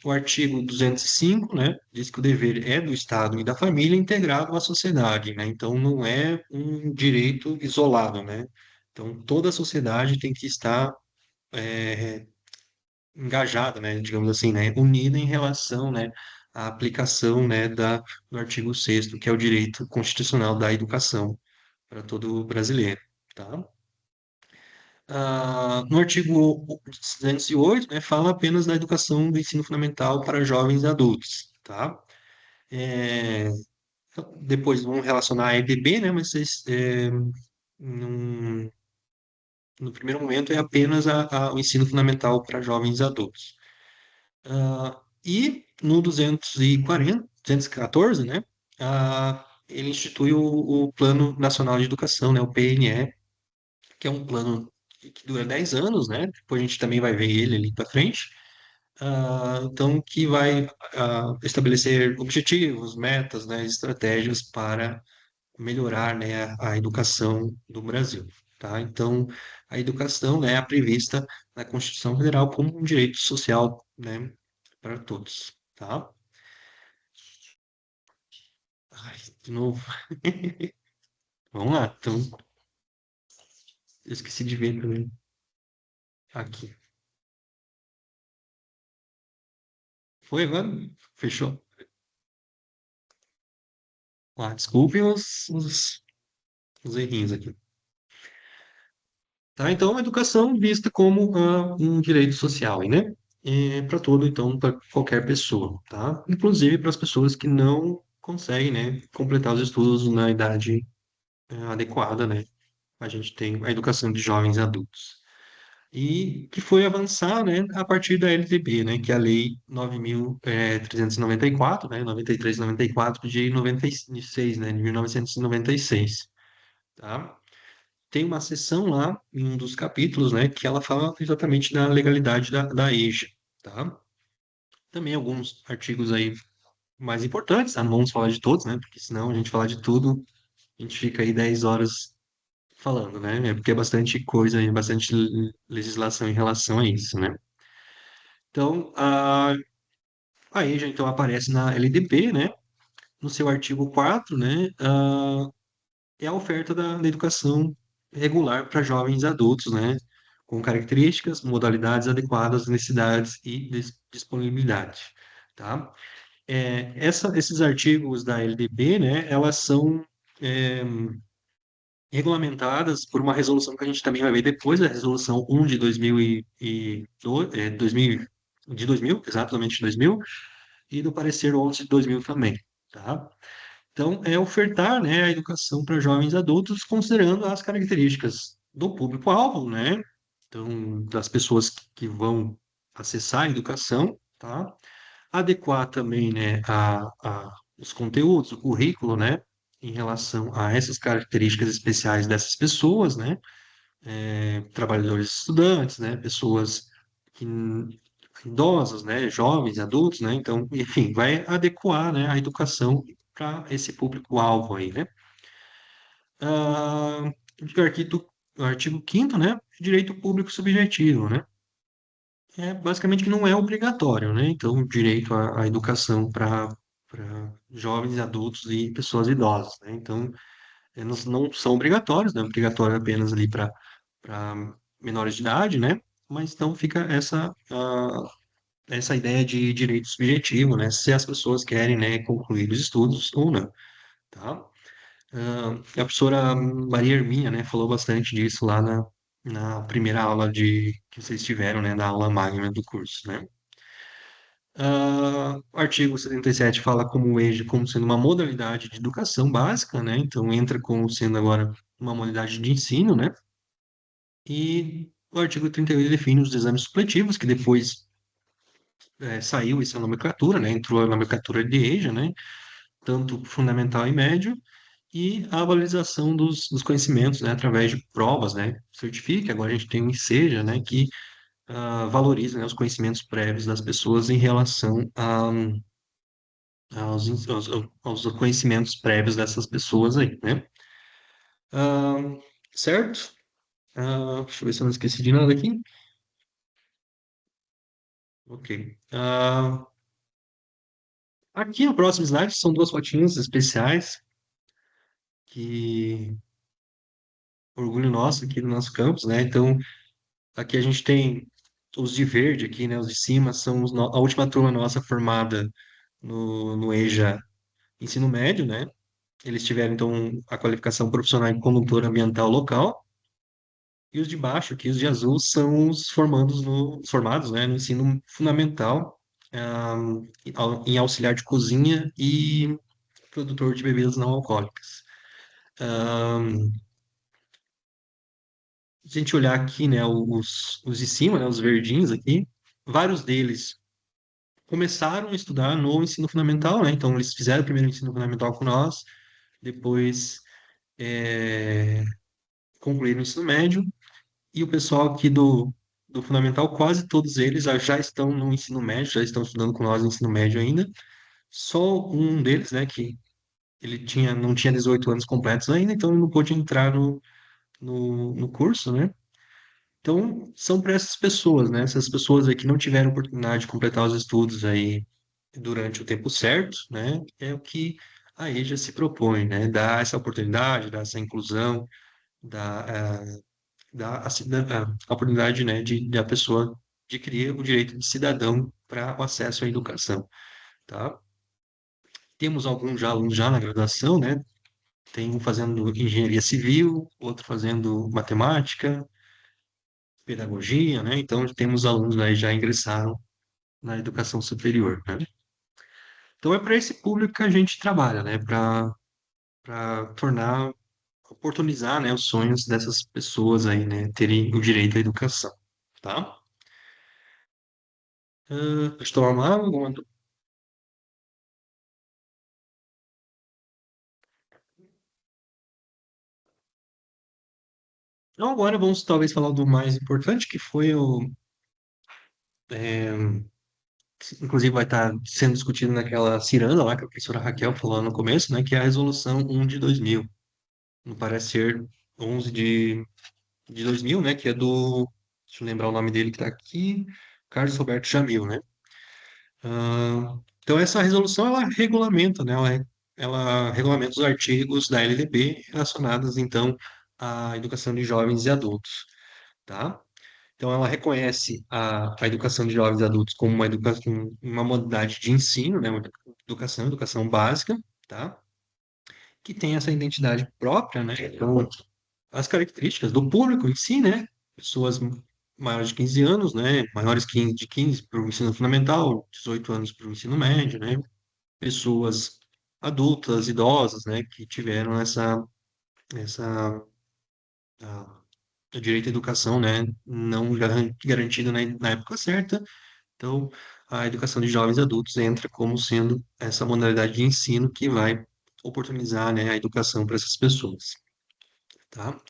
O artigo 205, né, diz que o dever é do Estado e da família integrado à sociedade, né? Então não é um direito isolado, né? Então toda a sociedade tem que estar é, engajada, né, digamos assim, né, unida em relação, né, à aplicação, né, do artigo 6º, que é o direito constitucional da educação para todo brasileiro, tá? No artigo 208, né, fala apenas da educação do ensino fundamental para jovens e adultos, tá? É, depois vão relacionar a EDB, né, mas num- no primeiro momento é apenas o ensino fundamental para jovens e adultos. E no 214, né, ele institui o Plano Nacional de Educação, né, o PNE, que é um plano que dura 10 anos, né? Depois a gente também vai ver ele ali para frente. Então, que vai estabelecer objetivos, metas, né, estratégias para melhorar, né, a educação do Brasil, tá? Então, a educação, né, é prevista na Constituição Federal como um direito social, né, para todos, tá? Ai, de novo. Vamos lá. Então, eu esqueci de ver também aqui. Foi agora? Fechou? Desculpem os errinhos aqui. Tá? Então, a educação vista como um direito social, e, né? Para todo, então, para qualquer pessoa, tá? Inclusive para as pessoas que não conseguem, né, completar os estudos na idade adequada, né? A gente tem a educação de jovens e adultos. E que foi avançar, né, a partir da LDB, né, que é a Lei 9.394, né, 93/94 de 96, né, de 1996, tá? tem uma seção lá, em um dos capítulos, né, que ela fala exatamente da legalidade da EJA, tá? Também alguns artigos aí mais importantes, não vamos falar de todos, né, porque senão a gente falar de tudo, a gente fica aí 10 horas falando, né, porque é bastante coisa e bastante legislação em relação a isso, né? Então, a EJA, então, aparece na LDB, né, no seu artigo 4, né, é a oferta da educação regular para jovens adultos, né, com características, modalidades adequadas às necessidades e disponibilidade, tá? Esses artigos da LDB, né, elas são é, regulamentadas por uma resolução que a gente também vai ver depois, a resolução 1 de 2002, 2000, de 2000, exatamente 2000, e do parecer 11 de 2000 também, tá? Então, é ofertar, né, a educação para jovens adultos, considerando as características do público-alvo, né? Então, das pessoas que vão acessar a educação, tá? Adequar também, né, os conteúdos, o currículo, né, em relação a essas características especiais dessas pessoas, né? Trabalhadores estudantes, né? Pessoas que, idosas, né? Jovens, adultos, né? Então, enfim, vai adequar, né, a educação para esse público-alvo aí, né? Ah, o artigo 5º, né? Direito público subjetivo, né? É basicamente que não é obrigatório, né? Então, o direito à educação para jovens, adultos e pessoas idosas, né? Então, eles não são obrigatórios, né? Obrigatório apenas ali para menores de idade, né? Mas então fica essa ideia de direito subjetivo, né? Se as pessoas querem, né, concluir os estudos ou não, tá? A professora Maria Hermínia, né, falou bastante disso lá na primeira aula que vocês tiveram, né, da aula magna do curso, né? O artigo 77 fala como o EJA como sendo uma modalidade de educação básica, né? Então entra como sendo agora uma modalidade de ensino, né? E o artigo 38 define os exames supletivos, que depois saiu essa nomenclatura, né? Entrou a nomenclatura de EJA, né? Tanto fundamental e médio, e a valorização dos conhecimentos, né? Através de provas, né? Certifique, agora a gente tem o INSEJA, né? Que valoriza, né, os conhecimentos prévios das pessoas em relação aos conhecimentos prévios dessas pessoas aí, né? Ah, certo? Deixa eu ver se eu não esqueci de nada aqui. Ok. Aqui no próximo slide são duas fotinhas especiais que orgulho nosso aqui do nosso campus, né? Então, aqui a gente tem os de verde aqui, né? Os de cima são a última turma nossa formada no EJA Ensino Médio, né? Eles tiveram, então, a qualificação profissional em condutor ambiental local. E os de baixo, aqui, os de azul, são os formados, né, no ensino fundamental, ah, em auxiliar de cozinha e produtor de bebidas não alcoólicas. Ah, Se a gente olhar aqui, né, os de cima, né, os verdinhos aqui, vários deles começaram a estudar no ensino fundamental, né? Então, eles fizeram o primeiro ensino fundamental com nós, depois concluíram o ensino médio, e o pessoal aqui do Fundamental, quase todos eles já estão no ensino médio, já estão estudando com nós no ensino médio ainda. Só um deles, né, que ele não tinha 18 anos completos ainda, então ele não pôde entrar no curso, né? Então, são para essas pessoas, né? Essas pessoas aí que não tiveram oportunidade de completar os estudos aí durante o tempo certo, né? É o que a EJA se propõe, né? Dar essa oportunidade, dar essa inclusão, dar a oportunidade, né, de a pessoa adquirir o direito de cidadão para o acesso à educação, tá? Temos alguns alunos já na graduação, né? Tem um fazendo engenharia civil, outro fazendo matemática, pedagogia, né? Então, temos alunos aí já ingressaram na educação superior, né? Então, é para esse público que a gente trabalha, né? Para oportunizar, né, os sonhos dessas pessoas aí, né? Terem o direito à educação, tá? Estou amado, Então, agora vamos talvez falar do mais importante, que foi que inclusive vai estar sendo discutido naquela ciranda lá que a professora Raquel falou no começo, né, que é a Resolução 1 de 2000, no parecer 11 de 2000, né, que é do, deixa eu lembrar o nome dele que está aqui, Carlos Roberto Jamil, né? Então, essa resolução, ela regulamenta, né, ela regulamenta os artigos da LDB relacionados, então, à educação de jovens e adultos, tá? Então, ela reconhece a educação de jovens e adultos como uma educação, uma modalidade de ensino, né, uma educação básica, tá? Que tem essa identidade própria, né? Então, as características do público em si, né? Pessoas maiores de 15 anos, né? Maiores de 15 para o ensino fundamental, 18 anos para o ensino médio, né? Pessoas adultas, idosas, né? Que tiveram essa o direito à educação, né, não garantida na época certa. Então, a educação de jovens e adultos entra como sendo essa modalidade de ensino que vai oportunizar, né, a educação para essas pessoas, tá?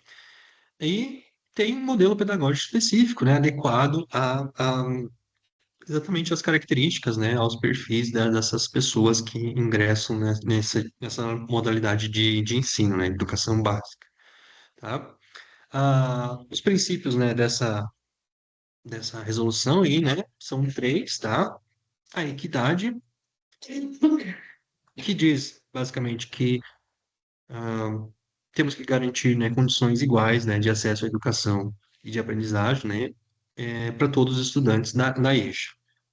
E tem um modelo pedagógico específico, né, adequado a exatamente às características, né, aos perfis dessas pessoas que ingressam, né, nessa modalidade de ensino, né, educação básica, tá? Os princípios, né, dessa resolução aí, né? São três, tá? A equidade, que diz basicamente que ah, temos que garantir, né, condições iguais, né, de acesso à educação e de aprendizagem, né, para todos os estudantes da EJA,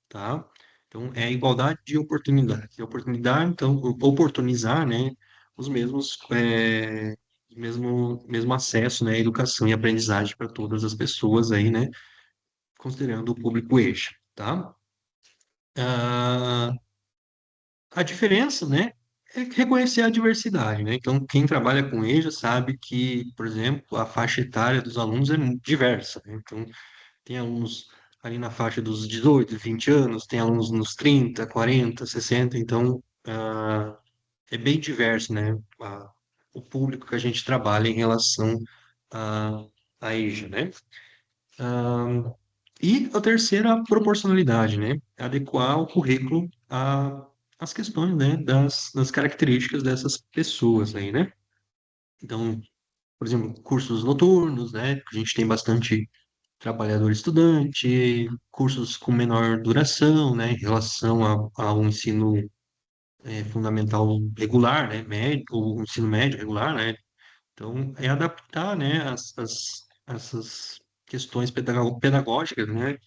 tá? Então, é a igualdade de oportunidade. A oportunidade, então, oportunizar, né, os mesmos, mesmo acesso, né, à educação e aprendizagem para todas as pessoas aí, né, considerando o público EJA, tá? Ah, a diferença, né, é reconhecer a diversidade, né? Então, quem trabalha com EJA sabe que, por exemplo, a faixa etária dos alunos é muito diversa, né? Então, tem alunos ali na faixa dos 18, 20 anos, tem alunos nos 30, 40, 60, então, é bem diverso, né? O público que a gente trabalha em relação a, a EJA, né? E a terceira, a proporcionalidade, né? Adequar o currículo às questões, né? Das características dessas pessoas aí, né? Então, por exemplo, cursos noturnos, né? A gente tem bastante trabalhador estudante, cursos com menor duração, né? Em relação ao ensino fundamental regular, né? Médio, o ensino médio regular, né? Então, é adaptar, né? Essas questões pedagógicas, né?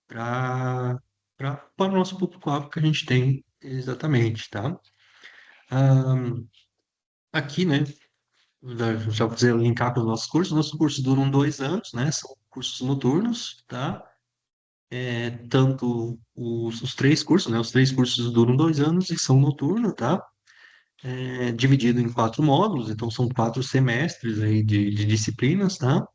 para para o nosso público-alvo que a gente tem exatamente, tá? Ah, aqui, né, já vou fazer linkar com os nossos cursos duram 2 anos, né, são cursos noturnos, tá? Tanto os três cursos, né, os três cursos duram 2 anos e são noturnos, tá? Dividido em 4 módulos, então são 4 semestres aí de disciplinas, tá?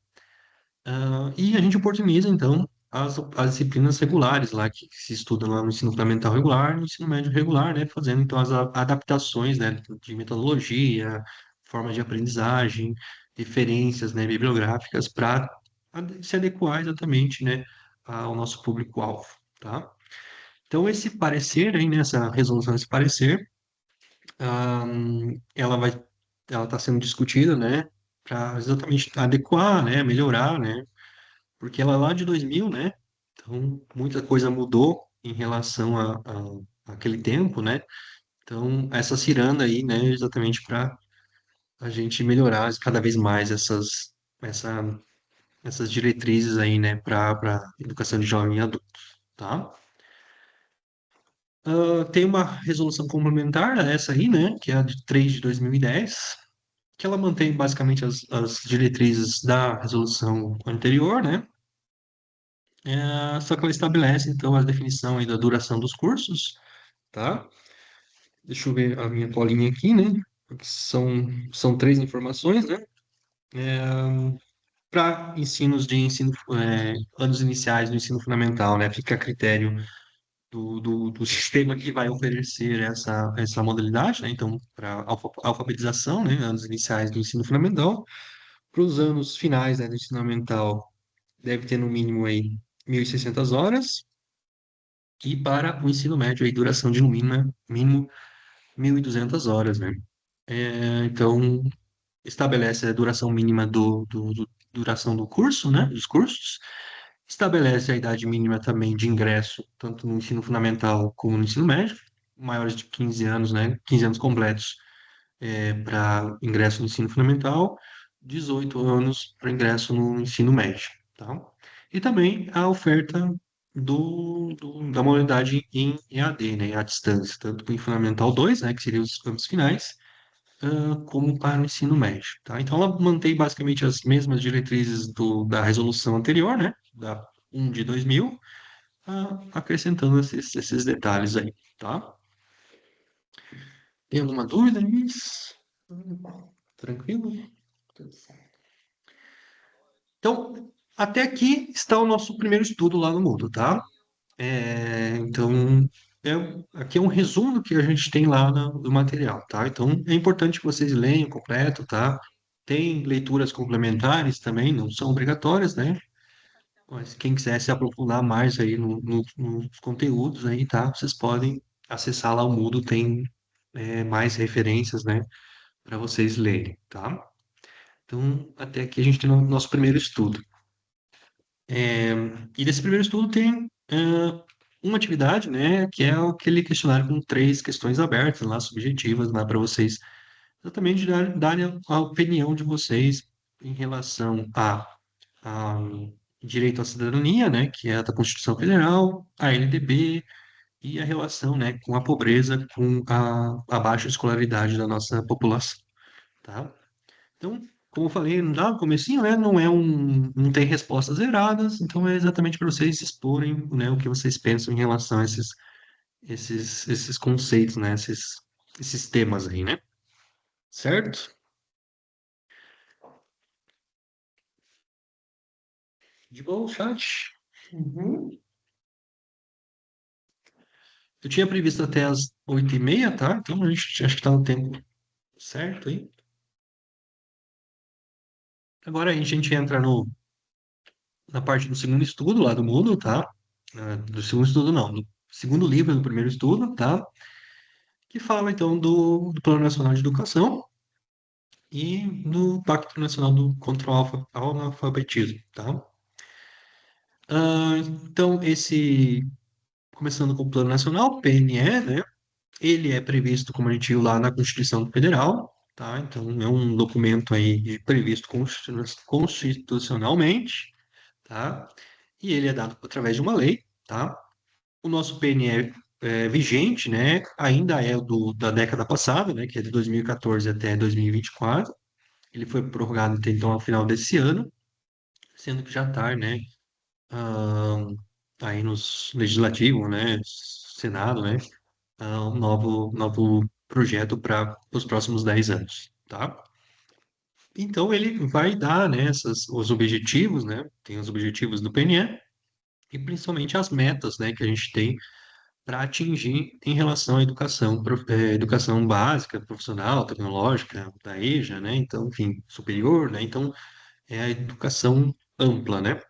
E a gente oportuniza, então, as disciplinas regulares lá, que se estudam lá no ensino fundamental regular, no ensino médio regular, né, fazendo, então, as adaptações, né, de metodologia, formas de aprendizagem, referências, né, bibliográficas, para se adequar exatamente, né, ao nosso público-alvo, tá? Então, esse parecer aí, né, essa resolução, esse parecer, ah, ela vai, ela está sendo discutida, né, para exatamente adequar, né, melhorar, né, porque ela é lá de 2000, né? Então, muita coisa mudou em relação àquele tempo, né? Então, essa ciranda aí, né, exatamente para a gente melhorar cada vez mais essa, essas diretrizes aí, né, para educação de jovem e adulto, tá? Tem uma resolução complementar a essa aí, né, que é a de 3 de 2010, que ela mantém basicamente as diretrizes da resolução anterior, né? Só que ela estabelece, então, a definição aí da duração dos cursos, tá? Deixa eu ver a minha colinha aqui, né? Porque são três informações, né? Para anos iniciais do ensino fundamental, né? Fica a critério do sistema que vai oferecer essa modalidade, né? Então, para alfabetização, né? Anos iniciais do ensino fundamental. os anos finais, né, do ensino fundamental, deve ter no mínimo aí 1.600 horas, e para o ensino médio aí duração de no mínimo 1.200 horas, né? Então, estabelece a duração mínima duração do curso, né, dos cursos, estabelece a idade mínima também de ingresso, tanto no ensino fundamental como no ensino médio, maiores de 15 anos, né, 15 anos completos para ingresso no ensino fundamental, 18 anos para ingresso no ensino médio, tá? E também a oferta da modalidade em EAD, né, à distância, tanto para o Fundamental 2, né, que seriam os campos finais, como para o ensino médio, tá? Então, ela mantém basicamente as mesmas diretrizes da resolução anterior, né, da 1 de 2000, acrescentando esses detalhes aí, tá? Tem alguma dúvida nisso? Tranquilo? Tudo certo. Então, até aqui está o nosso primeiro estudo lá no Moodle, tá? Então, aqui é um resumo do que a gente tem lá no material, tá? Então, é importante que vocês leiam completo, tá? Tem leituras complementares também, não são obrigatórias, né? Mas quem quiser se aprofundar mais aí nos conteúdos aí, tá? Vocês podem acessar lá o Moodle, tem mais referências, né? Para vocês lerem, tá? Então, até aqui a gente tem o nosso primeiro estudo. E nesse primeiro estudo tem uma atividade, né, que é aquele questionário com 3 questões abertas lá, subjetivas, lá para vocês exatamente darem a opinião de vocês em relação a direito à cidadania, né, que é a da Constituição Federal, a LDB e a relação, né, com a pobreza, com a baixa escolaridade da nossa população, tá? Então, como eu falei lá no comecinho, né, não tem respostas erradas, então é exatamente para vocês exporem, né, o que vocês pensam em relação a esses conceitos, né, esses temas aí, né? Certo? De boa, o chat. Uhum. Eu tinha previsto até as 8h30, tá? Então a gente acho que tá no tempo certo aí. Agora a gente entra na parte do segundo estudo lá do Moodle, tá? Do segundo estudo, não, do segundo livro do primeiro estudo, tá? Que fala então do Plano Nacional de Educação e do Pacto Nacional contra o Analfabetismo, tá? Então, começando com o Plano Nacional, PNE, né? Ele é previsto, como a gente viu lá, na Constituição Federal, tá? Então, é um documento aí previsto constitucionalmente, tá? E ele é dado através de uma lei, tá? O nosso PNE vigente, né? Ainda é da década passada, né? Que é de 2014 até 2024. Ele foi prorrogado até então ao final desse ano, sendo que já está, né, ah, aí nos legislativo, né, Senado, né, um novo projeto para os próximos 10 anos, tá? Então ele vai dar, né, os objetivos, né, tem os objetivos do PNE e principalmente as metas, né, que a gente tem para atingir em relação à educação, educação básica, profissional, tecnológica, da EJA, né, então, enfim, superior, né, então é a educação ampla, né?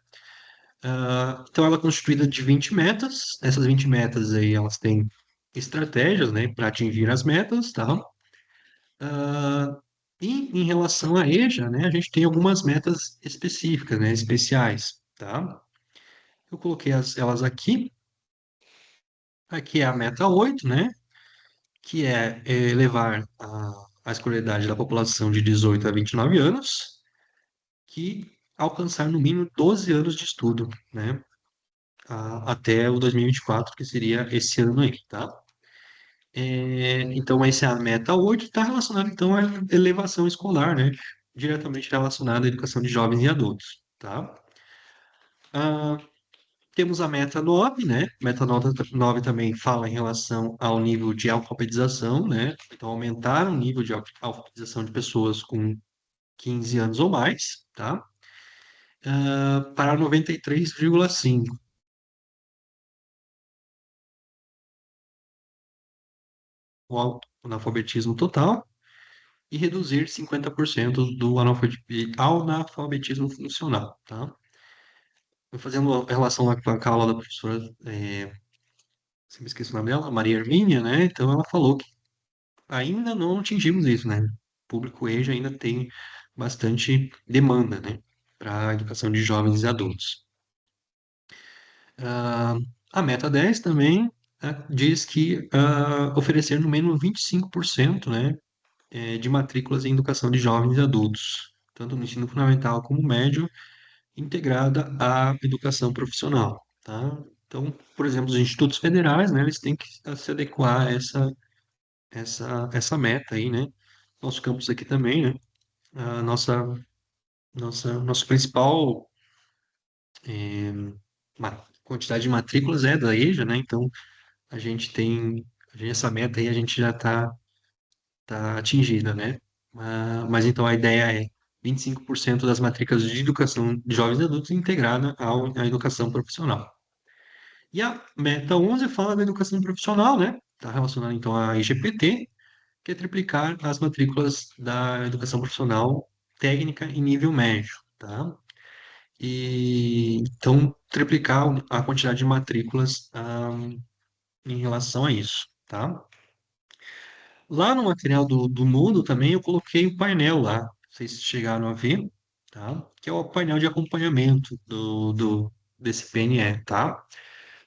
Então, ela é constituída de 20 metas. Essas 20 metas aí, elas têm estratégias, né, para atingir as metas, tá? Ah, e em relação à EJA, né, a gente tem algumas metas específicas, né, especiais, tá? Eu coloquei elas aqui. Aqui é a meta 8, né, que é elevar a escolaridade da população de 18 a 29 anos, que alcançar no mínimo 12 anos de estudo, né? Até o 2024, que seria esse ano aí, tá? Então, essa é a meta 8, está relacionada, então, à elevação escolar, né? Diretamente relacionada à educação de jovens e adultos, tá? Ah, temos a meta 9, né? Meta 9 também fala em relação ao nível de alfabetização, né? Então, aumentar o nível de alfabetização de pessoas com 15 anos ou mais, tá? Para 93,5. O analfabetismo total. e reduzir 50% do analfabetismo funcional, tá? Fazendo relação lá com a aula da professora, sempre esqueci o nome dela, Maria Hermínia, né? Então ela falou que ainda não atingimos isso, né? O público EJA ainda tem bastante demanda, né? Para a educação de jovens e adultos. Ah, a meta 10 também diz que oferecer no mínimo 25%, né, de matrículas em educação de jovens e adultos, tanto no ensino fundamental como médio, integrada à educação profissional, tá? Então, por exemplo, os institutos federais, né, eles têm que se adequar a essa meta aí, né? Nosso campus aqui também, né? A nosso principal quantidade de matrículas é da EJA, né? Então, a gente tem essa meta aí, a gente já tá atingida, né? Mas então a ideia é 25% das matrículas de educação de jovens e adultos integrada à educação profissional. E a meta 11 fala da educação profissional, né? Está relacionada então à IGPT, que é triplicar as matrículas da educação profissional técnica em nível médio, tá? E então triplicar a quantidade de matrículas em relação a isso, tá? Lá no material do Moodle também eu coloquei o painel lá, vocês chegaram a ver, tá? Que é o painel de acompanhamento desse PNE, tá?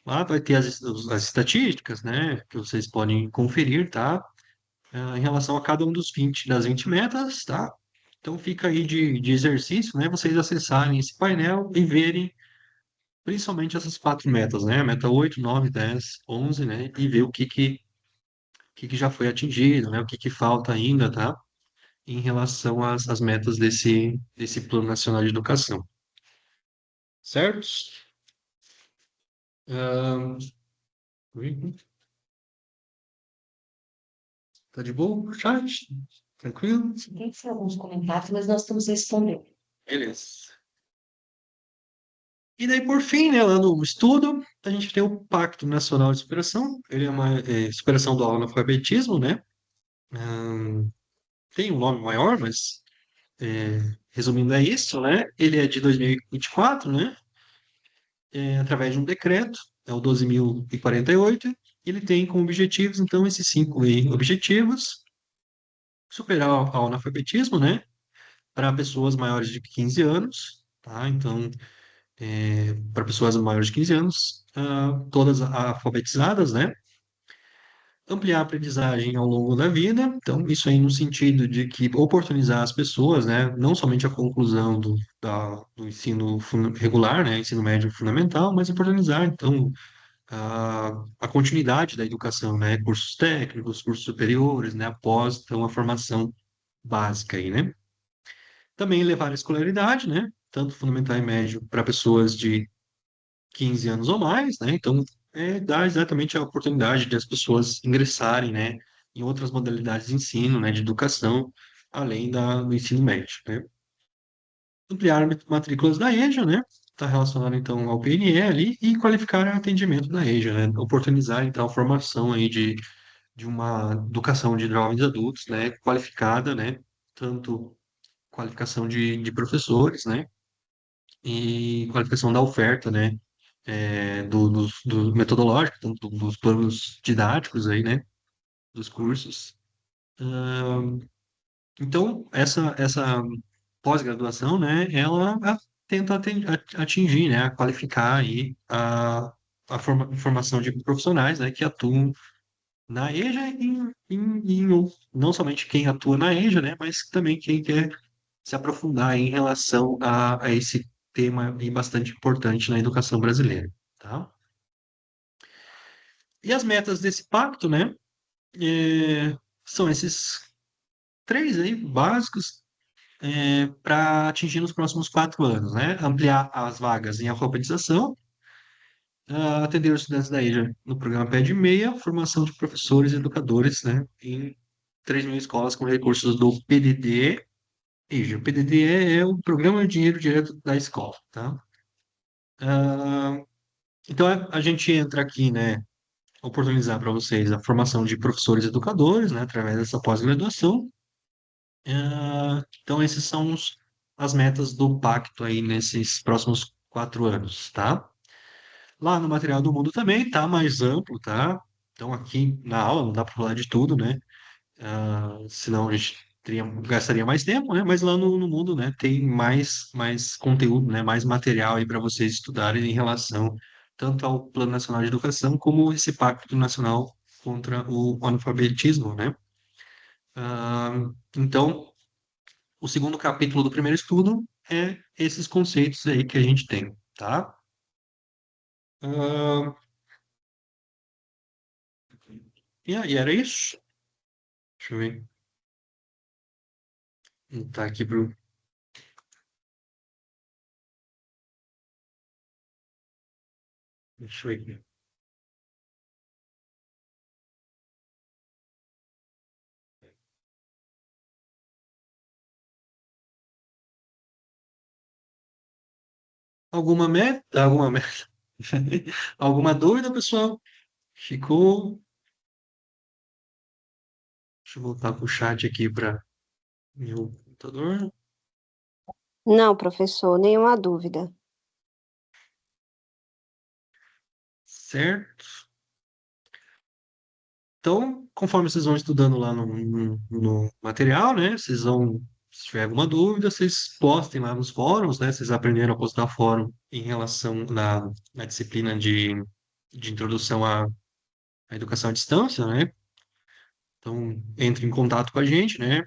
Lá vai ter as estatísticas, né, que vocês podem conferir, tá? Em relação a cada um das 20 metas, tá? Então fica aí de exercício, né, vocês acessarem esse painel e verem principalmente essas 4 metas, né? Meta 8, 9, 10, 11, né? E ver o que já foi atingido, né? O que falta ainda, tá? Em relação às metas desse Plano Nacional de Educação. Certo? Ahn, tá de boa o chat? Tranquilo? Tem alguns comentários, mas nós estamos respondendo. Beleza. E daí, por fim, né, lá no estudo, a gente tem o Pacto Nacional de Superação. Ele é uma superação do analfabetismo, né? Tem um nome maior, mas resumindo é isso, né? Ele é de 2024, né? Através de um decreto, é o 12.048. Ele tem como objetivos, então, esses 5 objetivos: superar o analfabetismo, né? Para pessoas maiores de 15 anos, tá? Então, para pessoas maiores de 15 anos, todas alfabetizadas, né? Ampliar a aprendizagem ao longo da vida, então isso aí no sentido de que oportunizar as pessoas, né, não somente a conclusão do ensino regular, né, ensino médio fundamental, mas oportunizar, então, a continuidade da educação, né, cursos técnicos, cursos superiores, né, após, então, a formação básica aí, né. Também levar a escolaridade, né, tanto fundamental e médio, para pessoas de 15 anos ou mais, né? Então, dá exatamente a oportunidade de as pessoas ingressarem, né, em outras modalidades de ensino, né, de educação, além do ensino médio, né? Ampliar matrículas da EJA, né? Está relacionado, então, ao PNE ali, e qualificar o atendimento da EJA, né? Oportunizar, então, a formação aí de uma educação de jovens adultos, né, qualificada, né? Tanto qualificação de professores, né? E qualificação da oferta, né? Do metodológico, tanto dos planos didáticos aí, né, dos cursos. Então, essa pós-graduação, né, ela tenta atingir, né, a qualificar aí a formação de profissionais, né, que atuam na EJA não somente quem atua na EJA, né, mas também quem quer se aprofundar em relação a esse tema aí bastante importante na educação brasileira, tá? E as metas desse pacto, né, são esses 3 aí básicos para atingir nos próximos 4 anos, né? Ampliar as vagas em alfabetização, atender os estudantes da EJA no programa Pé de Meia, formação de professores e educadores, né, em 3.000 escolas com recursos do PDD EJA. O PDD é o Programa de Dinheiro Direto da Escola, tá? Então a gente entra aqui, né, oportunizar para vocês a formação de professores e educadores, né, através dessa pós-graduação, Então, esses são as metas do pacto aí nesses próximos 4 anos, tá? Lá no material do mundo também tá mais amplo, tá? Então, aqui na aula não dá para falar de tudo, né? Senão a gente gastaria mais tempo, né? Mas lá no mundo, né, tem mais conteúdo, né? Mais material aí para vocês estudarem em relação tanto ao Plano Nacional de Educação como esse Pacto Nacional contra o Analfabetismo, né? Então, o segundo capítulo do primeiro estudo é esses conceitos aí que a gente tem, tá? Ah, e aí, era isso? Deixa eu ver. Tá aqui pro. Deixa eu ver aqui. Alguma meta? Alguma meta? Alguma dúvida, pessoal? Ficou? Deixa eu voltar pro chat aqui para meu computador. Não, professor, nenhuma dúvida. Certo. Então, conforme vocês vão estudando lá no material, né? Vocês vão, se tiver alguma dúvida, vocês postem lá nos fóruns, né? Vocês aprenderam a postar fórum em relação na disciplina de introdução à educação à distância, né? Então, entre em contato com a gente, né?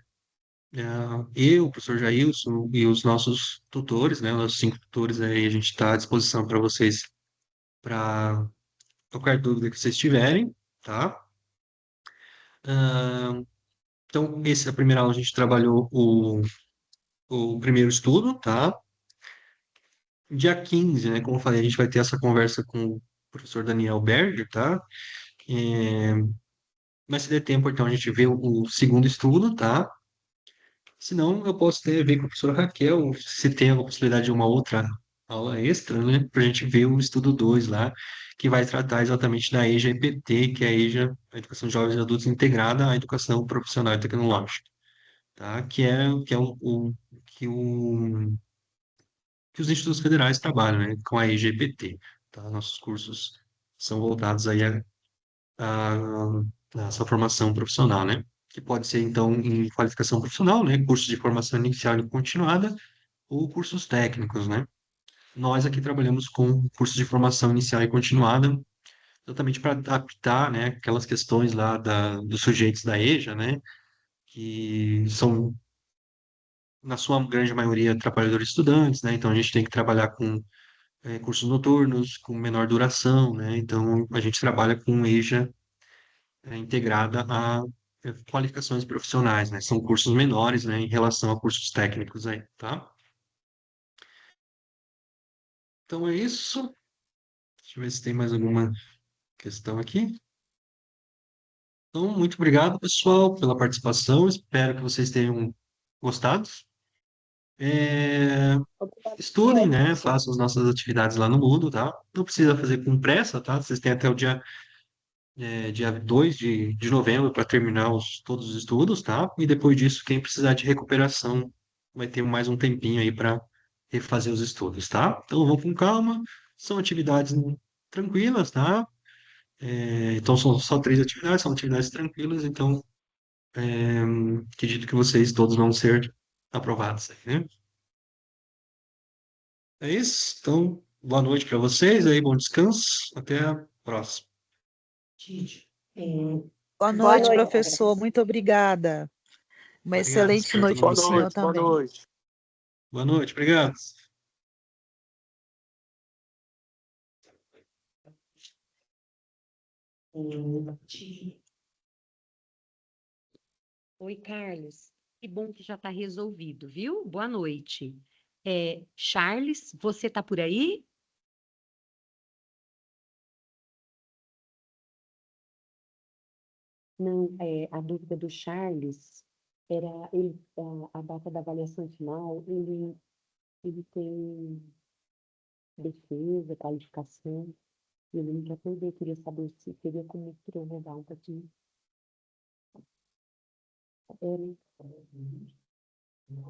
Eu, o professor Jailson e os nossos tutores, né? Os nossos 5 tutores aí, a gente está à disposição para vocês, para qualquer dúvida que vocês tiverem, tá? Ah, então, esse, a primeira aula a gente trabalhou o primeiro estudo, tá? Dia 15, né? Como eu falei, a gente vai ter essa conversa com o professor Daniel Berger, tá? É, mas se der tempo, então, a gente vê o segundo estudo, tá? Se não, eu posso ver com a professora Raquel se tem a possibilidade de uma outra aula extra, né? Para a gente ver o estudo 2 lá, que vai tratar exatamente da EJA-EPT, que é a EJA, a Educação de Jovens e Adultos Integrada à Educação Profissional e Tecnológica, tá? Que é que os institutos federais trabalham, né? Com a EJA-EPT, tá? Nossos cursos são voltados aí a essa formação profissional, né? Que pode ser, então, em qualificação profissional, né? Cursos de formação inicial e continuada, ou cursos técnicos, né? Nós aqui trabalhamos com cursos de formação inicial e continuada, exatamente para adaptar, né, aquelas questões lá dos sujeitos da EJA, né, que são, na sua grande maioria, trabalhadores estudantes, né, então a gente tem que trabalhar com cursos noturnos, com menor duração, né, então a gente trabalha com EJA integrada a qualificações profissionais, né, são cursos menores, né, em relação a cursos técnicos aí, tá? Então é isso. Deixa eu ver se tem mais alguma questão aqui. Então, muito obrigado, pessoal, pela participação. Espero que vocês tenham gostado. É, Estudem, né? Façam as nossas atividades lá no Moodle, tá? Não precisa fazer com pressa, tá? Vocês têm até o dia 2 de novembro para terminar todos os estudos, tá? E depois disso, quem precisar de recuperação vai ter mais um tempinho aí para refazer os estudos, tá? Então, vão com calma. São atividades tranquilas, tá? Então, são só 3 atividades, são atividades tranquilas, então acredito que vocês todos vão ser aprovados, né? É isso. Então, boa noite para vocês aí, bom descanso. Até a próxima. Boa Boa noite, noite. professor. Muito obrigada. Uma Obrigado, excelente desperta noite no para o você. senhor também. Boa noite, obrigado. Oi, Carlos. Que bom que já está resolvido, viu? Boa noite. Charles, você está por aí? Não, a dúvida do Charles era a data da avaliação final, ele tem defesa, qualificação, e ele não quer perder, queria saber se teria como prorrogar um pouquinho.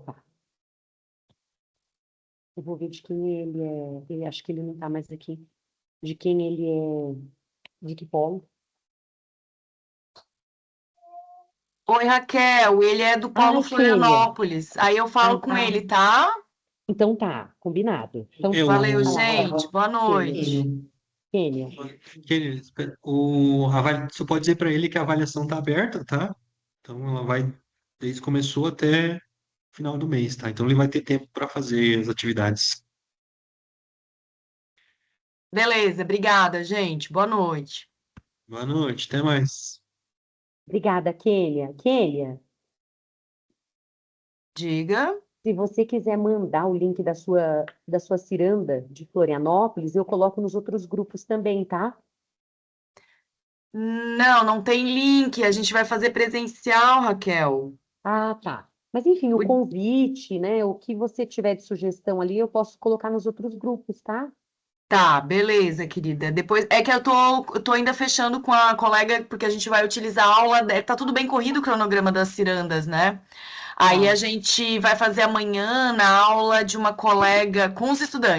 Tá. Eu vou ver de quem ele é. Ele acho que ele não tá mais aqui. De quem ele é. De que polo? Oi, Raquel, ele é do Polo Ai, Kênia. Florianópolis. Aí eu falo com ele, tá? Então tá, combinado. Então, Eu- Valeu, o- gente. Boa noite. Kênia. Você pode dizer para ele que a avaliação está aberta, tá? Então ela vai desde que começou até final do mês, tá? Então ele vai ter tempo para fazer as atividades. Beleza, obrigada, gente. Boa noite. Boa noite, até mais. Obrigada, Kênia. Kênia, Diga. se você quiser mandar o link da sua ciranda de Florianópolis, eu coloco nos outros grupos também, tá? Não, não tem link. A gente vai fazer presencial, Raquel. Ah, tá. Mas enfim, o Ui. convite, né? O que você tiver de sugestão ali, eu posso colocar nos outros grupos, tá? Tá, beleza, querida. Depois é que eu tô ainda fechando com a colega, porque a gente vai utilizar a aula. Tá tudo bem corrido o cronograma das cirandas, né? Aí Tá. a gente vai fazer amanhã na aula de uma colega com os estudantes.